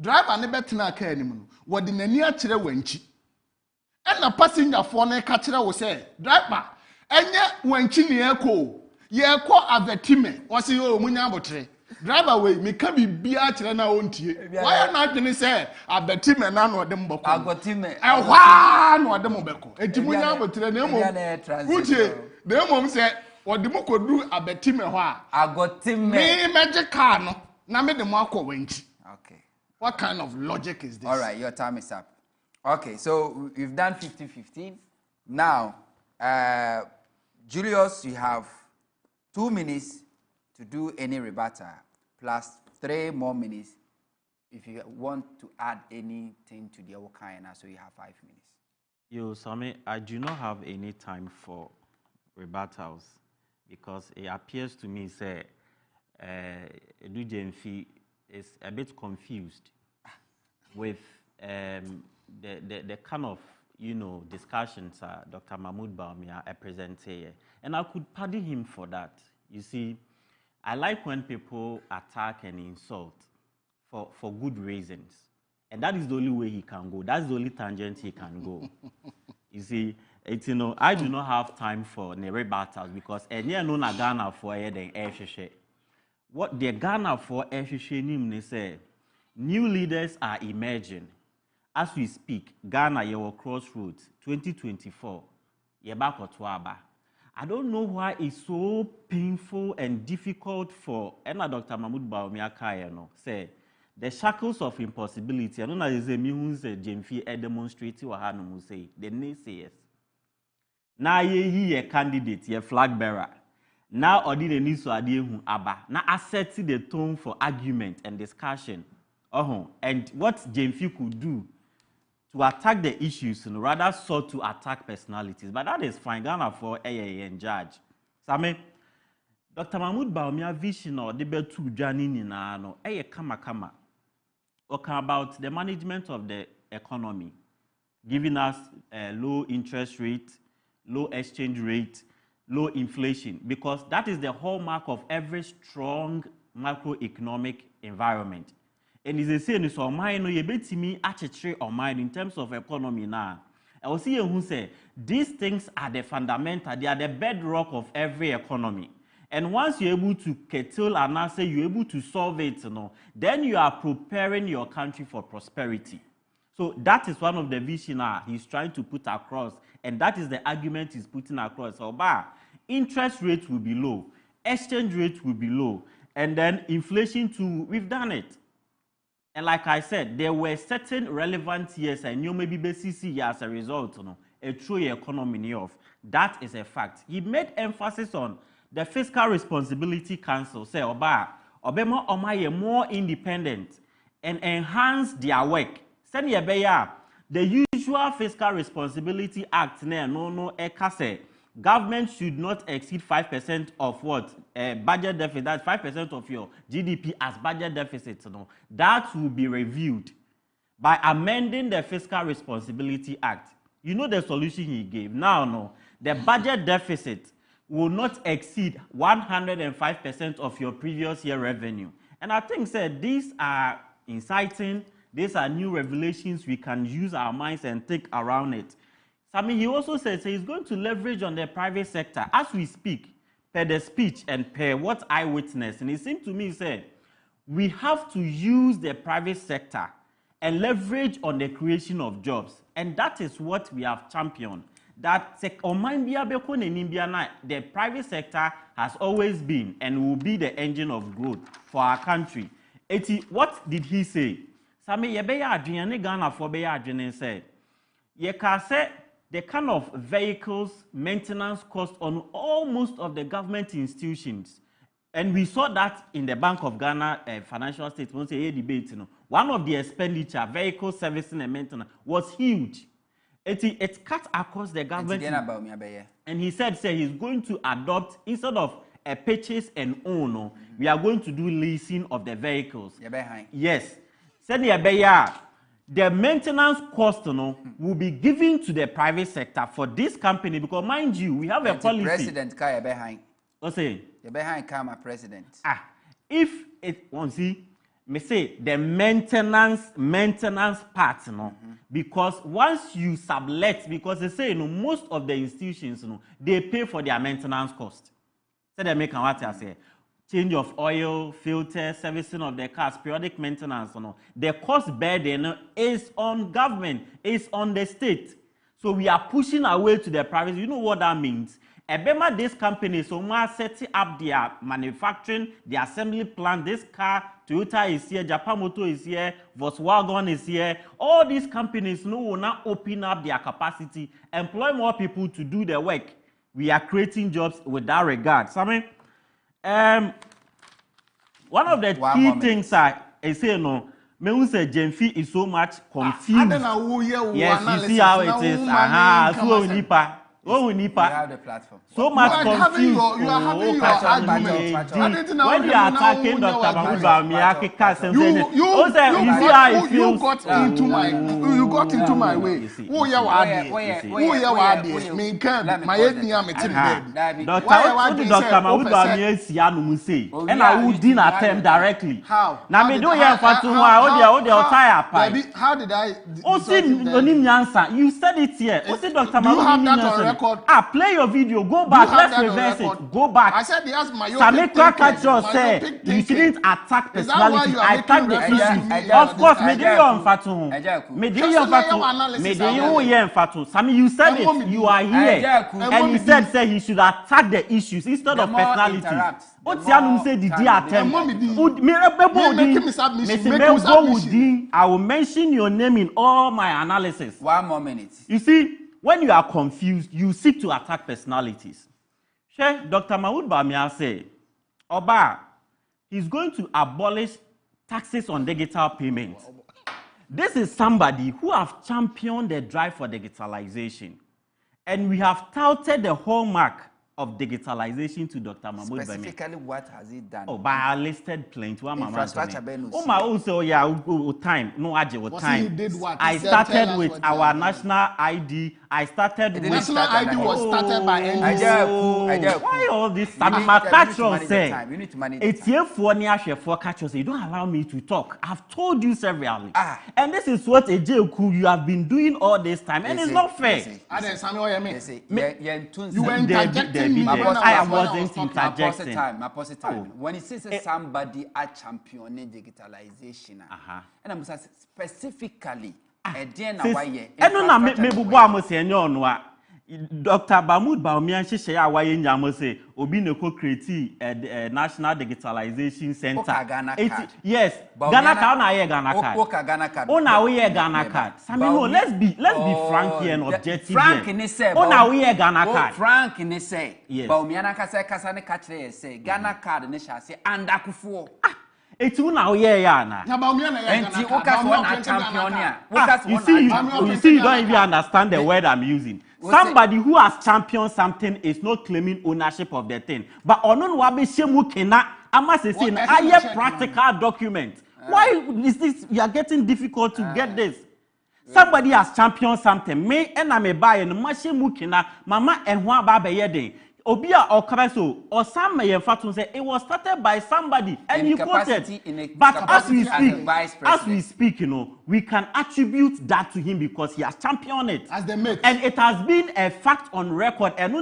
Driver never tina care anymore. What the near chile wenchi. And the passenger phone catcher will say, driver, and yet wenchi ni echo. Ye ko avetime wasi o munya botre driver we me ka bibia kire na ontie why na adwene say avetime na no de mboko agotime ehwa no de mbeko enti munya botre na emo uche na emo say ode mo kodu avetime ho a agotime me meje car no na me de mo akọ wanchi. Okay, what kind of logic is this? All right, your time is up. Okay, so we've done 50-15. Now Julius, you have 2 minutes to do any rebuttal, plus 3 more minutes if you want to add anything to the Okayana, so you have 5 minutes. Yo, Sami, I do not have any time for rebuttals because it appears to me, say, Edu Jemfi is a bit confused with the kind of, discussions Dr. Mahmoud Baumia presents here. And I could pardon him for that. You see, I like when people attack and insult for good reasons. And that is the only way he can go. That's the only tangent he can go. You see, it's, you know, I do not have time for the battles because any no na Ghana for then what the Ghana for they say new leaders are emerging. As we speak, Ghana your crossroads 2024. I don't know why it's so painful and difficult for Dr. Mahmoud Bawumia Kayano say the shackles of impossibility. I don't know if it's me say Jemfi demonstrating or Hanu say the naysayers. Now ye a candidate, ye flag bearer. Now ordinary news to aba. Now asserting the tone for argument and discussion. And what Jemfi could do to attack the issues and rather sought to attack personalities. But that is fine. Ghana for AA and judge. So I mean, Dr. Mahmoud Bawumia vision or the betu jani ni na no kama. Okay, about the management of the economy, giving us low interest rate, low exchange rate, low inflation, because that is the hallmark of every strong macroeconomic environment. And it's the same as mine, you bet me actually on mine in terms of economy now. I will see you who say these things are the fundamental, they are the bedrock of every economy. And once you're able to curtail and now say you're able to solve it, then you are preparing your country for prosperity. So that is one of the visions he's trying to put across, and that is the argument he's putting across. So, interest rates will be low, exchange rates will be low, and then inflation too, we've done it. And like I said, there were certain relevant years, and you may be BCC as a result, a true economy of. That is a fact. He made emphasis on the Fiscal Responsibility Council, say, Obama Omaye more independent and enhance their work. The usual Fiscal Responsibility Act, government should not exceed 5% of what? Budget deficit, that's 5% of your GDP as budget deficit. That will be reviewed by amending the Fiscal Responsibility Act. You know the solution he gave. Now, the budget deficit will not exceed 105% of your previous year revenue. And I think, these are inciting, these are new revelations we can use our minds and think around it. So, I mean, he also says he's going to leverage on the private sector as we speak, per the speech and per what I witnessed. And it seemed to me, we have to use the private sector and leverage on the creation of jobs. And that is what we have championed. That the private sector has always been and will be the engine of growth for our country. What did he say? Sami yebeya adwene Ghana for beya adwene said, ye can say the kind of vehicles maintenance cost on almost of the government institutions. And we saw that in the Bank of Ghana financial statement debate. One of the expenditure, vehicle servicing and maintenance, was huge. It cut across the government. And he said he's going to adopt, instead of a purchase and own, we are going to do leasing of the vehicles. Yes. Said the maintenance cost will be given to the private sector for this company, because mind you, we have a policy. President Kaya behind. What's it? The behind Kama president. If it me say the maintenance part, because once you sublet, because they say most of the institutions they pay for their maintenance cost. So they make what I say. Change of oil, filter, servicing of the cars, periodic maintenance. The cost burden is on government, is on the state. So we are pushing away to the private. You know what that means? Ebema, these companies, setting up their manufacturing, the assembly plant. This car, Toyota is here, Japan Motor is here, Volkswagen is here. All these companies will now open up their capacity, employ more people to do the work. We are creating jobs with that regard. So, I mean, one of the key things I say me say Jemfi is so much confused. Yes, you see how it is. You have the platform. So much confused. You are having your argument. When you are attacking Dr. Mahmoud Bawumia, you got into got into my way. Who ya wadi? Who ya wadi? Me can my head near me baby. Dr. Mahmood Bawumia siya no mu say. And I would din attempt directly. How? Na me do here fatu ho o dey tire pai. How did I? O see onim nyansa. You said it here. O see Dr. Mahmood. Do you have that on record? Play your video. Go back. Let's reverse it. Go back. I said yes, my say you shouldn't attack personality. Attack the issue. Of course, me dey on fatu. Me dey on fatu. Me dey on fatu. Sami, you said it. You are here, and you said he should attack the issues instead of personality. What Tianum said did he attempt? I will mention your name in all my analysis. 1 more minute. You see, when you are confused, you seek to attack personalities. Dr. Mahmood Bawumia said, Oba, he's going to abolish taxes on digital payments. This is somebody who have championed the drive for digitalization. And we have touted the hallmark of digitalization to Dr. Mahmood Bawumia. Specifically, what has he done? Oh, but I listed plenty. Infrastructure. Time. No, time. He did what? I started with our national ID. I started with... The national ID was started by NGO. Why all this? My catch-on say, you need to manage it's here for near for catch-on say, you don't allow me to talk. I've told you severally. And this is what AJ you have been doing all this time. And it's not fair. You were interjecting me. I wasn't interjecting. When it says somebody a championing digitalization, and I'm saying specifically, Dr. Mahmood Bawumia sheshe ya waye nyamo say obi ne ko create National Digitalization Center. Yes, Ghana card na ye Ghana card. Ona we ye Ghana card. Sami no, let's be frank here and objective. Frank ni say. Ona we ye Ghana card. Frank ni say. Bawumia na kasa ne ka kire say Ghana card ne sha say andakufo. Eti una oye ya na. Enti ukas one champion. You see, you don't even understand the word I'm using. Somebody who has championed something is not claiming ownership of the thing. But onon wabe shemu kena ama se say a practical document. Why is this? You are getting difficult to get this. Somebody has championed something. Me and I may buy and mashemu kena mama and one baba yeding. Obia or Kabeso or some may say it was started by somebody and you quoted. But as we speak, you know, we can attribute that to him because he has championed it. As the mate. And it has been a fact on record. And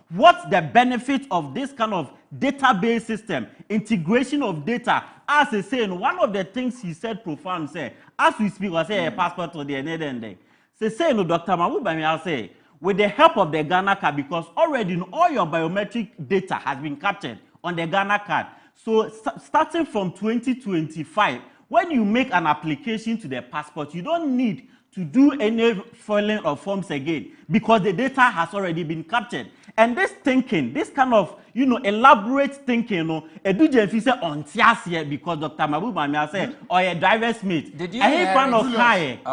what's the benefit of this kind of database system, integration of data? As he said, one of the things he said profound, say, as we speak, I say a passport to the end. Say, no, Dr. Mahmood Bawumia say, with the help of the Ghana card, because already all your biometric data has been captured on the Ghana card. So starting from 2025, when you make an application to the passport, you don't need to do any filling of forms again because the data has already been captured. And this thinking, this kind of, you know, elaborate thinking, you know, say on here because Dr. Mahmood Bawumia said, or a driver's mate. Did you inherit?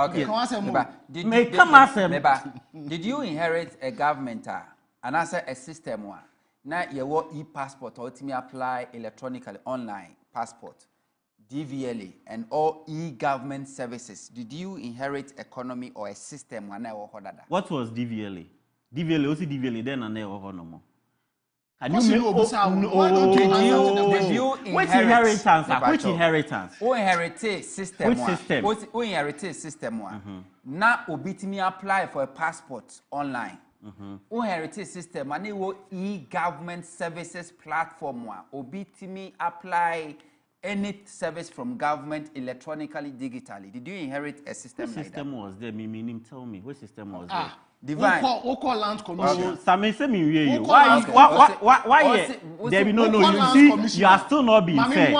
Did you inherit a government and answer a system one? Now your e-passport or to me apply electronically online passport, DVLA, and all e-government services. Did you inherit economy or a system one? What was DVLA? DVLA, also DVLA, then and there no more. Did you inherit? Which inheritance? Which inheritance? Who inherited system? Which system? Who inherited system one? Now, obit me apply for a passport online. Who inherited system? And it e-government services platform one. Obit me apply any service from government electronically, digitally. Did you inherit a system like that? Which system was there? Meaning, tell me, which system was there? Divine. Oko land commission. Why? Debbie, no. You see, you are still not being fair. You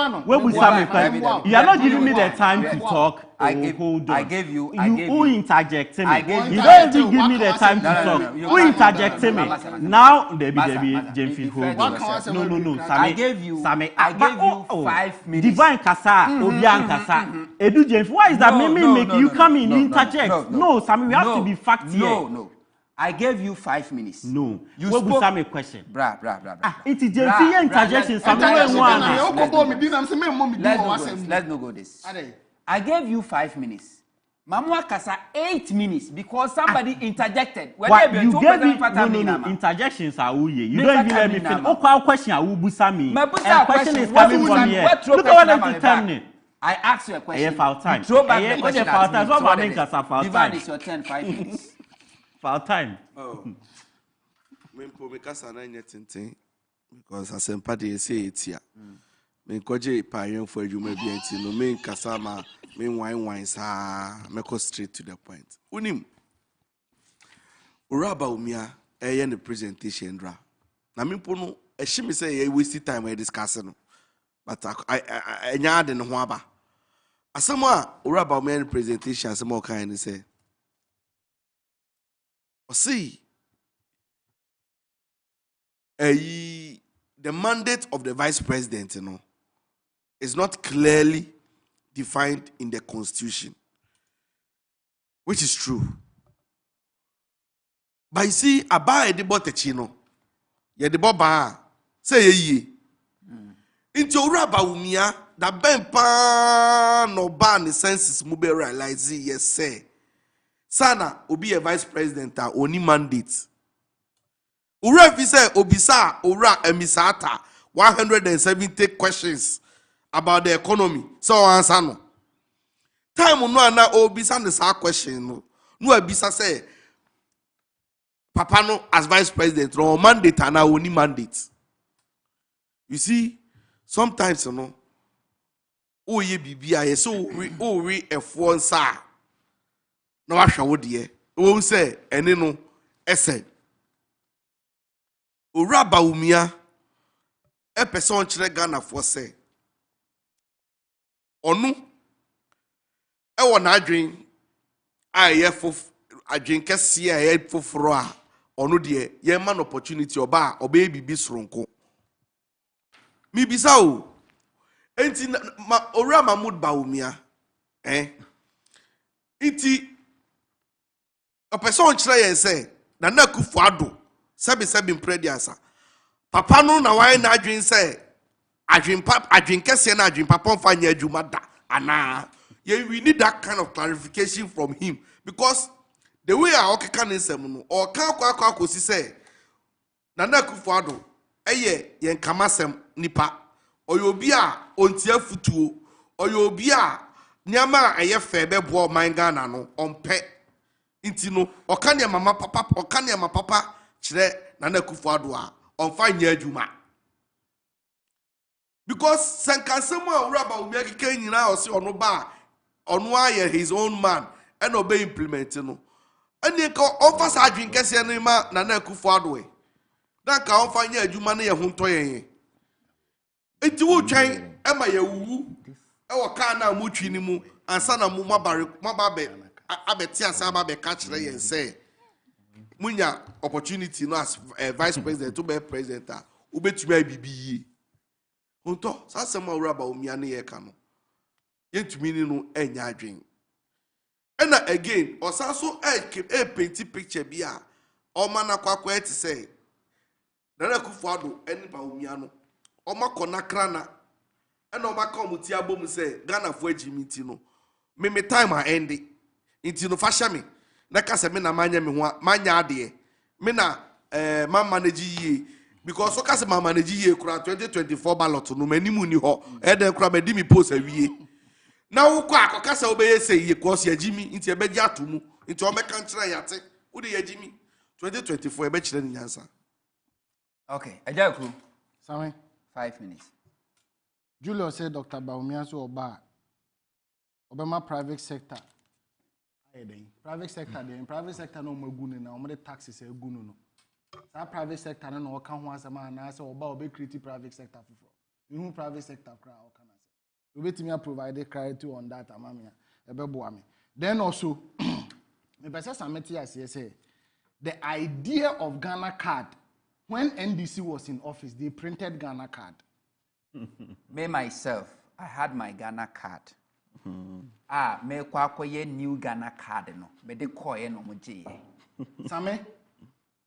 are not giving me the time to talk. I gave you. Who interjected me? You don't even give me the time to talk. Who interjected me? Now, Debbie, James, hold on. No. I gave you 5 minutes. Divine Kasa, Obian Kasa. Edu James, why is that? Make you come in, you interject. No, Sammy, we have to be fact here. No. I gave you 5 minutes. No. You spoke a question. Bra. It is James interjection. Let's not go this. I gave you 5 minutes. Mamua Kasa 8 minutes because somebody interjected. What you gave me? No. Interjections are uye. You don't even let me finish. Oh, question are ubusami. And question is coming from here. Look at what I'm determining. I asked you a question. Foul time. Throw back the question. Foul time. What about me? Kasa foul time. It's your turn. 5 minutes. Foul time. Oh. Me kasa na nyetintin because asempade say it here. Me koje payen for adwuma bi anti no me kasa ma me wine sa me go straight to the point. Unim Uraba umia eye ne presentation dra. Na me po no e hye me say e waste time we discuss no. But I nya de ne ho aba. Asem a Uraba umia ne presentation asem o kan ni say o see the mandate of the vice president, is not clearly defined in the constitution, which is true. But you see, abba the botechino, ye the boba say ye. Into Uraba umia that ben pa no ban the senses mube realize yes say. Sana obi a vice president only mandate. Ura say obisa ura emisata 170 questions about the economy. So answer no. Time no na obisa the sa question no. No obisa say Papa no as vice president no mandate na only mandate. You see, sometimes oh ye bibia ye so we efo nsa na wa hwa wo de. Wo say ene no ese Uraba umia a person chere Ghana for say onu e wona adwen a ye fof adwen kese a ye foforo a onu de ye man opportunity oba bibi soronko mi bisa o enti Ora Mahmood Bawumia iti a person chere ye say na Akufo Addo sebi prediasa papa no na why na adwen say adwen kese na adwen papa mfa nya adwuma da ana we need that kind of clarification from him because the way I okeka nsem no o kan kwa akosi say na Akufo Addo eye yen kamasem nipa oyobi a ontia futuo oyobi a niama eye fe bebo man Ghana no ompe inti no okane mama papa okane mama papa chire Nana Akufo Addo a onfa nya adwuma because sankasemu a Uraba umia keke nyina o se ono ba ono aye his own man and obey implement no ene ka onfa sa adwen kese no ma Nana Akufo Addo e na ka onfa nya adwuma no ye Huntor yen enti wo twen e ma ye wuwu e wo ka na mutwi ni mu ansa na mu mababe abeti asa ba be ka chire yen say munya opportunity no as vice president to be president ubetumi bibi Huntor sasema Uraba umia ne ye ka no yentumi ni no enya adwen ena again osaso paint picture bi a o mana kwakwa eti say Nana Akufo Addo eni ba umia no o makona krana ena o maka omuti abom say Ghana fo agimiti no me time a endi inti no fasha me na kase me na manya me ho manya ade me na man manage ye because so kase man manage ye kura 2024 ballot no manimu ni ho e den kura me di mi post awie na wo kwa akokasa obeye say ye course ya jimi inti e beji atomu inti o meka nchira yate wo de ya jimi 2024 e be chire ni nyansa. Okay, Ajaku. Sorry. 5 minutes. Julius said Dr. Bawumia so oba Obama private sector. Private sector no magunu na omre taxes egunu no. That private sector no oka ho asema na say oba obe create private sector fufuro. You private sector kra oka na say. Obetimi provide clarity on that amamia ebeboa me. Then also me pese sameti as say the idea of Ghana card when NDC was in office they printed Ghana card. Me myself I had my Ghana card. Me kwa new Ghana card no. Me de koye no moje. Same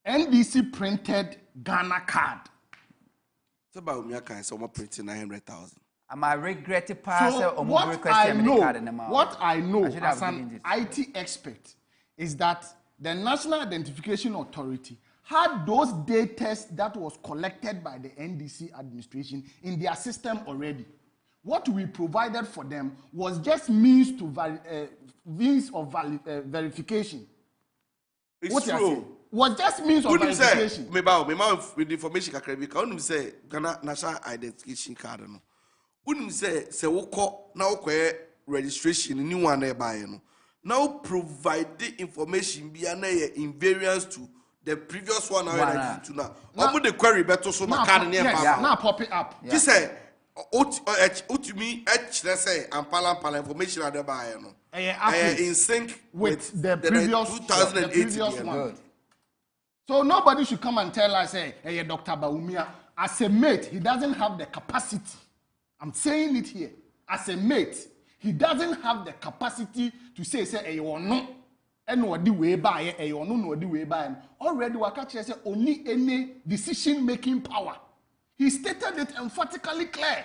NDC printed Ghana card. So Bawumia kan say we printing 900,000. Am I regret So what I know as an IT expert is that the National Identification Authority had those data that was collected by the NDC administration in their system already. What we provided for them was just means of verification. It's true. Was just means of verification. Me with the information kakrebi ka unum say Ghana National Identification Card no. Unum say woko na woko registration ni one na buy no. Now provide the information be na invariance to the previous one now to now. Omo the query better so na card near now pop it up. He say utumi say ampala information at the buy no. In sync with the previous 2008 one. So nobody should come and tell us, hey, Dr. Bawumia, as a mate, he doesn't have the capacity. I'm saying it here. As a mate, he doesn't have the capacity to say, hey, you no, and what the way by, hey, you no, the way by. Already, Wakachi said only any decision-making power. He stated it emphatically clear.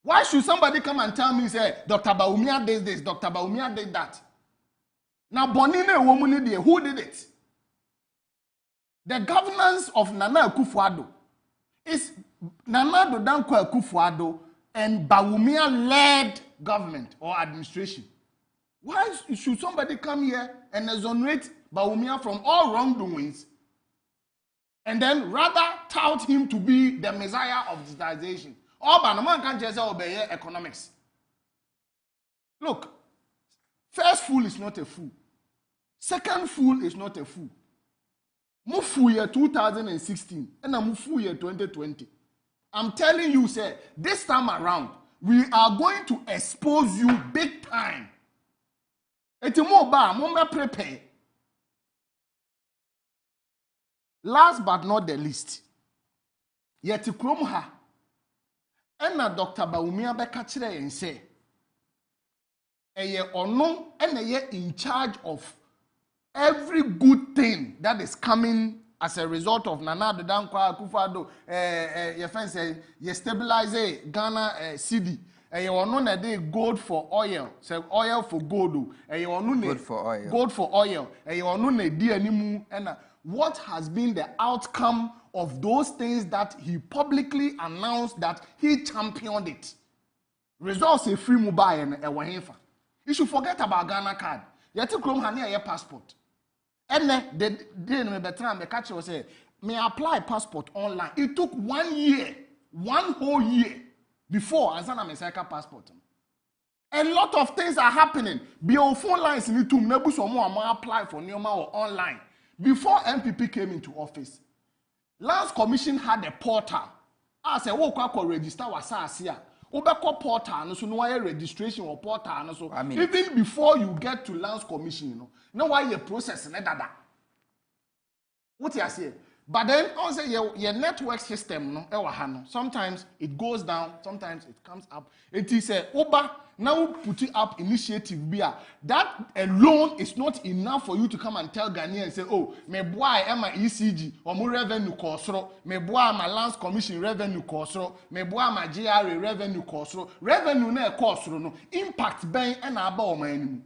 Why should somebody come and tell me, say, Dr. Bawumia did this, Dr. Bawumia did that? Now, Bonine woman, who did it? The governance of Nana Akufo-Addo is Nana Dankwa Akufo-Addo and Bawumia-led government or administration. Why should somebody come here and exonerate Bawumia from all wrongdoings and then rather tout him to be the messiah of digitization? All Banaman can't just obey economics. Look, first fool is not a fool. Second fool is not a fool. Mufu year 2016 and a Mufu year 2020. I'm telling you, sir, this time around, we are going to expose you big time. It's more bad, more prepare. Last but not the least, yet Kromha and Dr. Bawumia Bekachire and say, or no, and in charge of every good thing that is coming as a result of Nana Dankwa Akufo-Addo, your friend say, you stabilize Ghana city. You know that they gold for oil, say oil for gold. You know gold for oil. Gold for oil. You know that DNM and what has been the outcome of those things that he publicly announced that he championed it. Results a free mobile and a wahefa. You should forget about Ghana card. You have to come here your passport. And then the day me better me catch you say me apply passport online. It took 1 year, 1 whole year before Azana me second passport. A lot of things are happening. Be on phone lines in to maybe someone apply for Neoma or online. Before MPP came into office, Lands Commission had a portal. I said, "Oh, kwa register wasasia." Obeko portal, no so no registration or portal, no so. Even before you get to Lands Commission, you know, now why you process ne dada. What you say? But then also your network system, no, sometimes it goes down, sometimes it comes up. It is a Oba now putting up initiative beer. That alone is not enough for you to come and tell Ghanaians and say, oh, me boy my ECG or my revenue kosro, me boy my Lands Commission revenue kosro, me boy my GRA revenue kosro, revenue ne kosro no impact ben and about my enemy.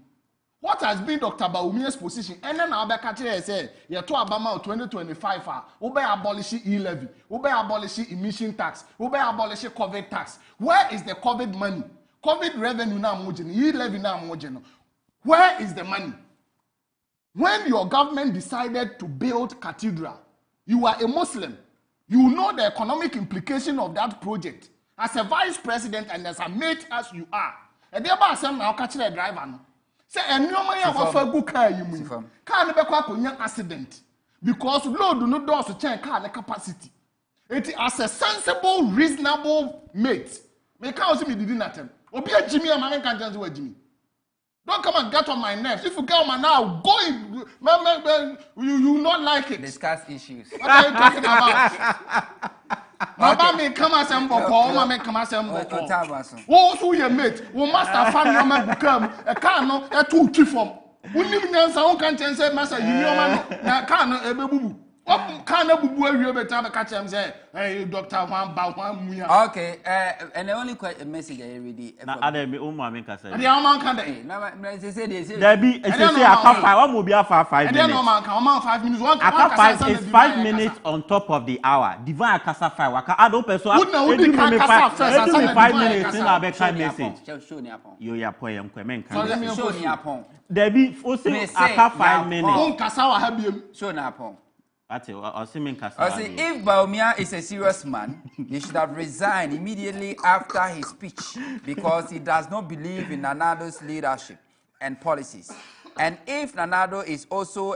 What has been Dr. Bawumia's position? And then Abekatire said, "You to Abama 2025, we abolish e-levy, we abolish emission tax, we abolish COVID tax. Where is the COVID money? COVID revenue now mojeno, e-levy now mojeno. Where is the money? When your government decided to build cathedral, you are a Muslim. You know the economic implication of that project. As a vice president and as a mate as you are, and thereby some now catch the driver no. Say enyoma ya wafa gu car yi mu. Car ne bekwa konya accident because load no do so chen car ne capacity. It as a sensible, reasonable mate. Me can also me did natem. Obi a Jimmy am man can just Jimmy. Don't come and get on my nerves. If you get on my now, go in. You not like it. Discuss issues. What are you talking about? Baba me come as mboko, mama me come as mboko. Wo so ye mate, wo master fan no ma bukam, e kan no e to twi fom. Wonim nyansa won kan chen say master yinioma no, na kan no e bebubu. Can't bubu you better catch him say, hey, Dr. Juan Muya. Okay, and the only message I read. Ada me make us say. And the man can dey. Now, they say There be say aka 5. What will be after 5 minutes? And then no man can 5 minutes. One aka 5 is 5 minutes on top of the hour. Divine akasa 5. Waka add up so. Who do 5 minutes in a better message. Show ni apon. You ya point am kwemen So let kan. me Show ni apon. There be say aka 5 minutes. Won kasa wa ha biem. Show ni apon. Ati o say men kasa. I say if Baumia is a serious man, he should have resigned immediately after his speech because he does not believe in Nanado's leadership and policies. And if Nanado is also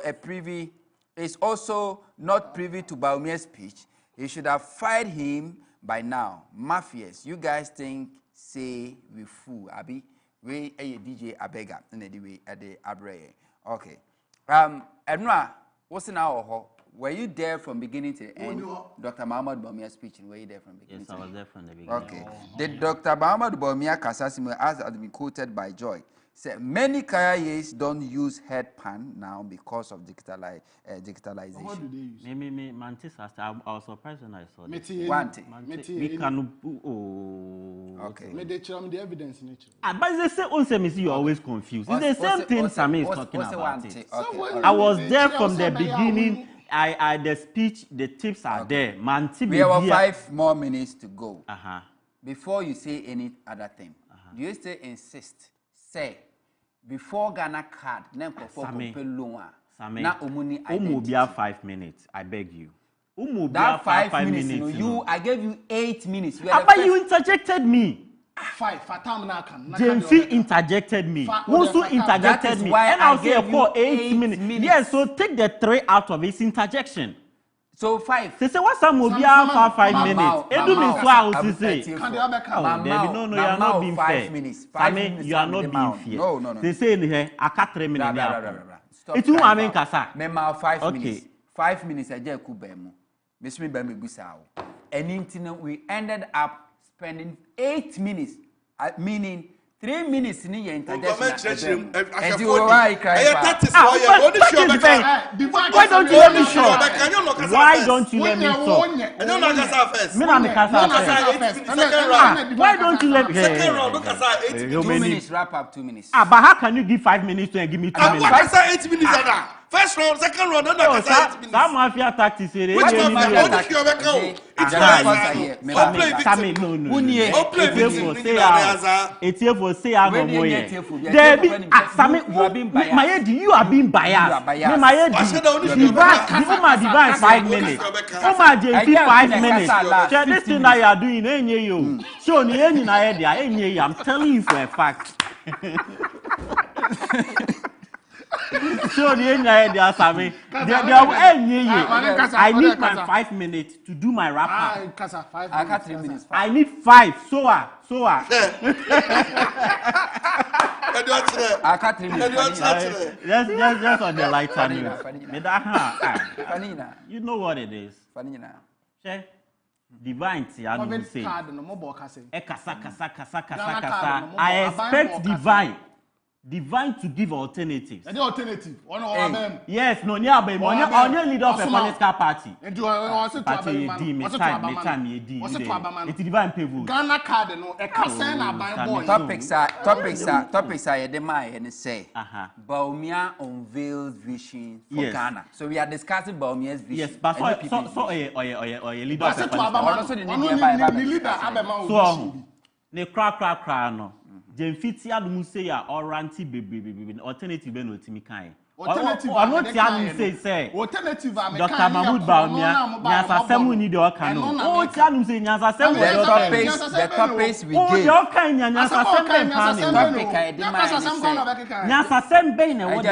not privy to Baumia's speech, he should have fired him by now. Mafias, you guys think say we fool, Abi? We a DJ Abega and the at the Abre. Okay. Edna, what's in our were you there from beginning to end? Dr. Muhammad Baumia's speech, were you there from beginning to end? Yes, I was there from the beginning. Okay. Did Dr. Muhammad Baumia Kasasimo, as has been quoted by Joy, said many Kayayes don't use headpan now because of digitalization. What do they use? Me, Mantis, I was surprised when I saw this. We can, okay. May they show me the evidence in nature. But they say, you're always confused. It's the same thing Sammy is talking about. Okay. I was there from the beginning. The speech, the tips are there. We have 5 more minutes to go. Before you say any other thing, do you still insist? Say, before Ghana card, Umubia 5 minutes. I beg you. That 5 minutes. I gave you 8 minutes. But you interjected me. 5. Fatam na kan. Jenfi interjected me. Wonsu interjected me. And I'll say for 8 minutes. Yes, so take the 3 out of his interjection. So 5. They say what's a mobile for 5 minutes? Edu me so I will say. Can they have a No, you are not being fair. 5 minutes. You are not being fair. No. They say in here, I cut 3 minutes. It's too I mean kasa. Mema 5 minutes. 5 minutes I just kubemu. Miss me bemu busao. And we ended up spending 8 minutes, meaning 3 minutes in your interjection. And you why cry? Why don't you let me talk? Why don't you let me talk? Why don't you let me? Second round, look at 2 minutes. Wrap up 2 minutes. But how can you give 5 minutes to and give me 2 minutes? What is 8 minutes? First round, second round, no, 8 minutes. Some mafia tactics. Which mafia? No. It's here for say I'm you are being biased. Divine 5 minutes. 5 minutes. This thing that you are doing, I'm telling you for a fact. I need my 5 minutes to do my wrap up. I got 3 minutes. I need 5. So I got 3 minutes. Just on the lighter news. You know what it is. Divine, I don't say. I expect divine to give alternatives. Any alternative? Yes, no, only leader of a political party. Party, it's divine people. Ghana card, no, a casena by boy. Topics are the and say, Baumia unveiled vision for Ghana. So we are discussing Baumia's vision. Yes, but so a leader of a political party. So, ne cra no. Jenfiti adumu say ya oranti bebe alternative be no timi kan. Alternative say Dr. Mahmoud Baumia nyasa semu ni de oka no. O ti anu say nyasa semu the topics we gave. O kan nyasa semu nyasa semu be na what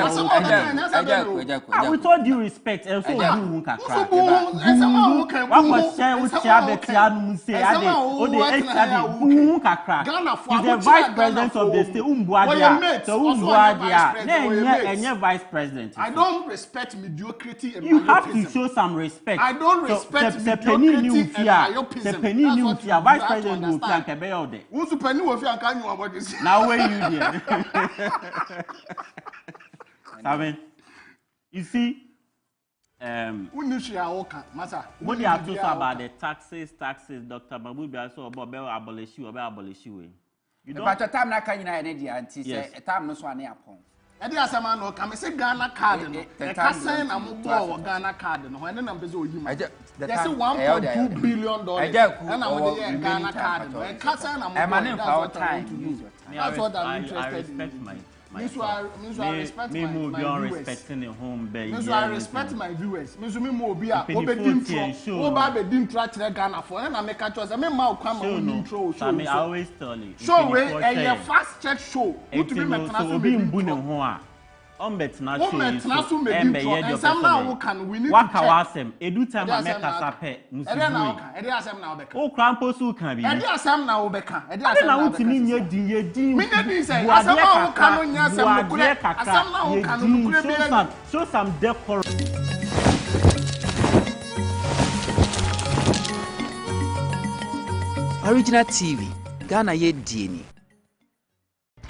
with all due respect so do hu kakra. What was share with Chabeti anu say ade o de extra hu kakra. He's the vice president of the state umbuadia. So umbuadia enye vice president. I don't respect mediocrity and you have to show some respect. I don't respect mediocrity and myopism. The penny new vice president will plan to be all day. Who's penny of your can you about this? Now where you there? I mean, you see, What they are talking about the taxes, Dr. Mahmoud also about abolish we. You don't. But the time na can na any dia anti say time no so ane apon. E dey asema no ka me say Ghana card no. E ka say na mo bo Ghana card no. Ene na be say oyima. They say $1.2 billion. And I'm the Ghana card no. E ka say na mo bo time. That's what I'm interested in. Means I respect my viewers. Respecting your home bay. Means I respect my viewers. Means me mo be a obedintro. Oba be dintro at Ghana for. And I make a choice. I mean, ma come on intro show. I always tell you. Show a fast check show. What to be so be mbune ho a. Ombetna show. Embe ye your person. We need to check. Wakawasem. Edu time I make a sape. Ede asem na obeka. O krampo so kan bi. Ede asem na obeka. Ede asem na utimi nye din. Me dey be say asem na wo kan no nya asem no kure. Asem na wo kan no kure be. Show some decorum. Original TV, Ghana ye dieni.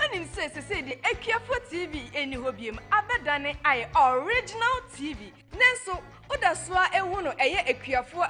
Anim say the Ekiafo TV eni hobiem abedane ay original TV. Nenso odaswa ewu no eye Ekiafo